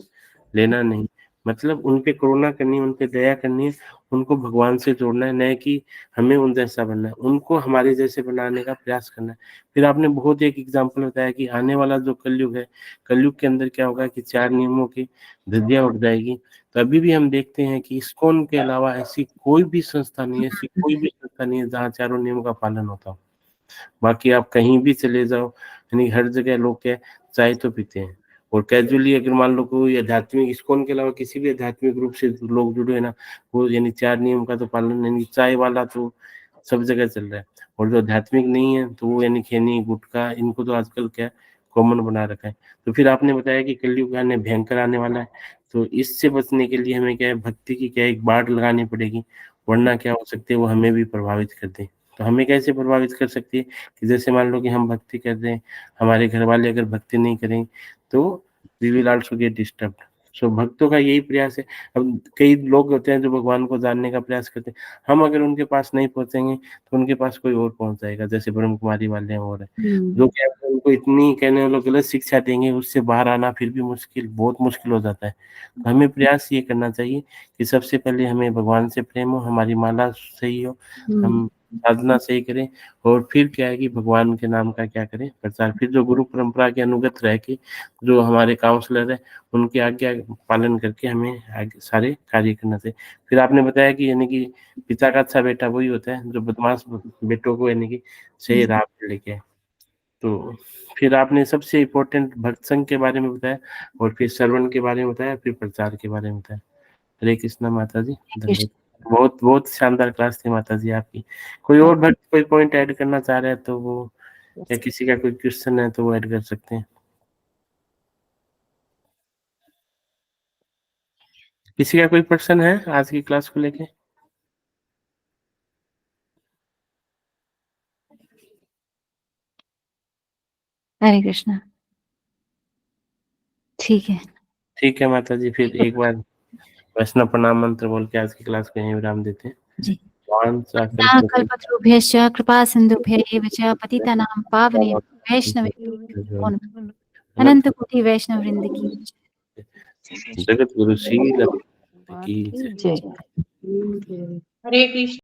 लेना नहीं। मतलब उन पे करुणा करनी है, उन पे दया करनी है, उनको भगवान से जोड़ना है, न कि हमें उन जैसा बनना है, उनको हमारे जैसे बनाने का प्रयास करना है। फिर आपने बहुत एक एग्जाम्पल बताया कि आने वाला जो कलयुग है, कलयुग के अंदर क्या होगा कि 4 नियमों की धज्जियां उड़ जाएगी। तो अभी भी हम देखते हैं कि इस्कॉन के अलावा ऐसी कोई भी संस्था नहीं है, ऐसी कोई भी संस्था नहीं है जहाँ चारों नियमों का पालन होता हो। बाकी आप कहीं भी चले जाओ, यानी हर जगह लोग क्या चाय तो पीते हैं। और कैजुअली अगर मान लो कोई आध्यात्मिक, इस्कॉन के अलावा किसी भी आध्यात्मिक रूप से लोग जुड़े हैं ना, वो यानी 4 नियम का तो पालन, यानी चाय वाला तो सब जगह चल रहा है। और जो आध्यात्मिक नहीं है तो वो यानी खैनी गुटखा, इनको तो आजकल क्या कॉमन बना रखा है। तो फिर आपने बताया कि कलयुग आने भयंकर आने वाला है। तो इससे बचने के लिए हमें क्या है, भक्ति की क्या एक बाढ़ लगानी पड़ेगी, वरना क्या हो सकती है वो हमें भी प्रभावित कर दे। तो हमें कैसे प्रभावित कर सकती है कि जैसे मान लो कि हम भक्ति कर रहे हैं, हमारे घर वाले अगर भक्ति नहीं करें तो we will also get disturbed. So भक्तों का यही प्रयास है। अब कई लोग होते हैं जो भगवान को जानने का प्रयास करते हैं, हम अगर उनके पास नहीं पहुंचेंगे तो उनके पास कोई और पहुंच जाएगा, जैसे ब्रह्म कुमारी वाले हैं और जो क्या है, उनको इतनी कहने वालों गलत शिक्षा देंगे, उससे बाहर आना फिर भी मुश्किल, बहुत मुश्किल हो जाता है। तो हमें प्रयास ये करना चाहिए कि सबसे पहले हमें भगवान से प्रेम हो, हमारी माला सही हो, हम साधना सही करें, और फिर क्या है कि भगवान के नाम का क्या करें प्रचार। फिर जो गुरु परंपरा के अनुगत रह के जो हमारे काउंसलर है उनके आज्ञा पालन करके हमें आगे सारे कार्य करना चाहिए। फिर आपने बताया कि यानी कि पिता का अच्छा बेटा वही होता है जो बदमाश बेटों को यानी कि सही राह पे लेके आए। तो फिर आपने सबसे इम्पोर्टेंट भक्त संघ के बारे में बताया, और फिर श्रवण के बारे में बताया, फिर प्रचार के बारे में बताया। हरे कृष्णा माता जी, धन्यवाद। बहुत बहुत शानदार क्लास थी माता जी आपकी। कोई और भक्त कोई पॉइंट ऐड करना चाह रहे हैं तो वो, या किसी का कोई क्वेश्चन है तो वो ऐड कर सकते हैं। किसी का कोई प्रश्न है आज की क्लास को लेके? हरे कृष्णा। ठीक है। ठीक है माता जी, फिर एक बार वैष्णव प्रणाम मंत्र बोल के आज की क्लास को यहीं विराम देते हैं। जी। वाञ्छा कल्पतरुभ्यश्च कृपा सिन्धुभ्य एव च पतितानां पावनेभ्यो वैष्णवेभ्यो नमो नमः। अनंत कोटि वैष्णव वृंद की जगत गुरु श्रील की जय। हरे कृष्ण।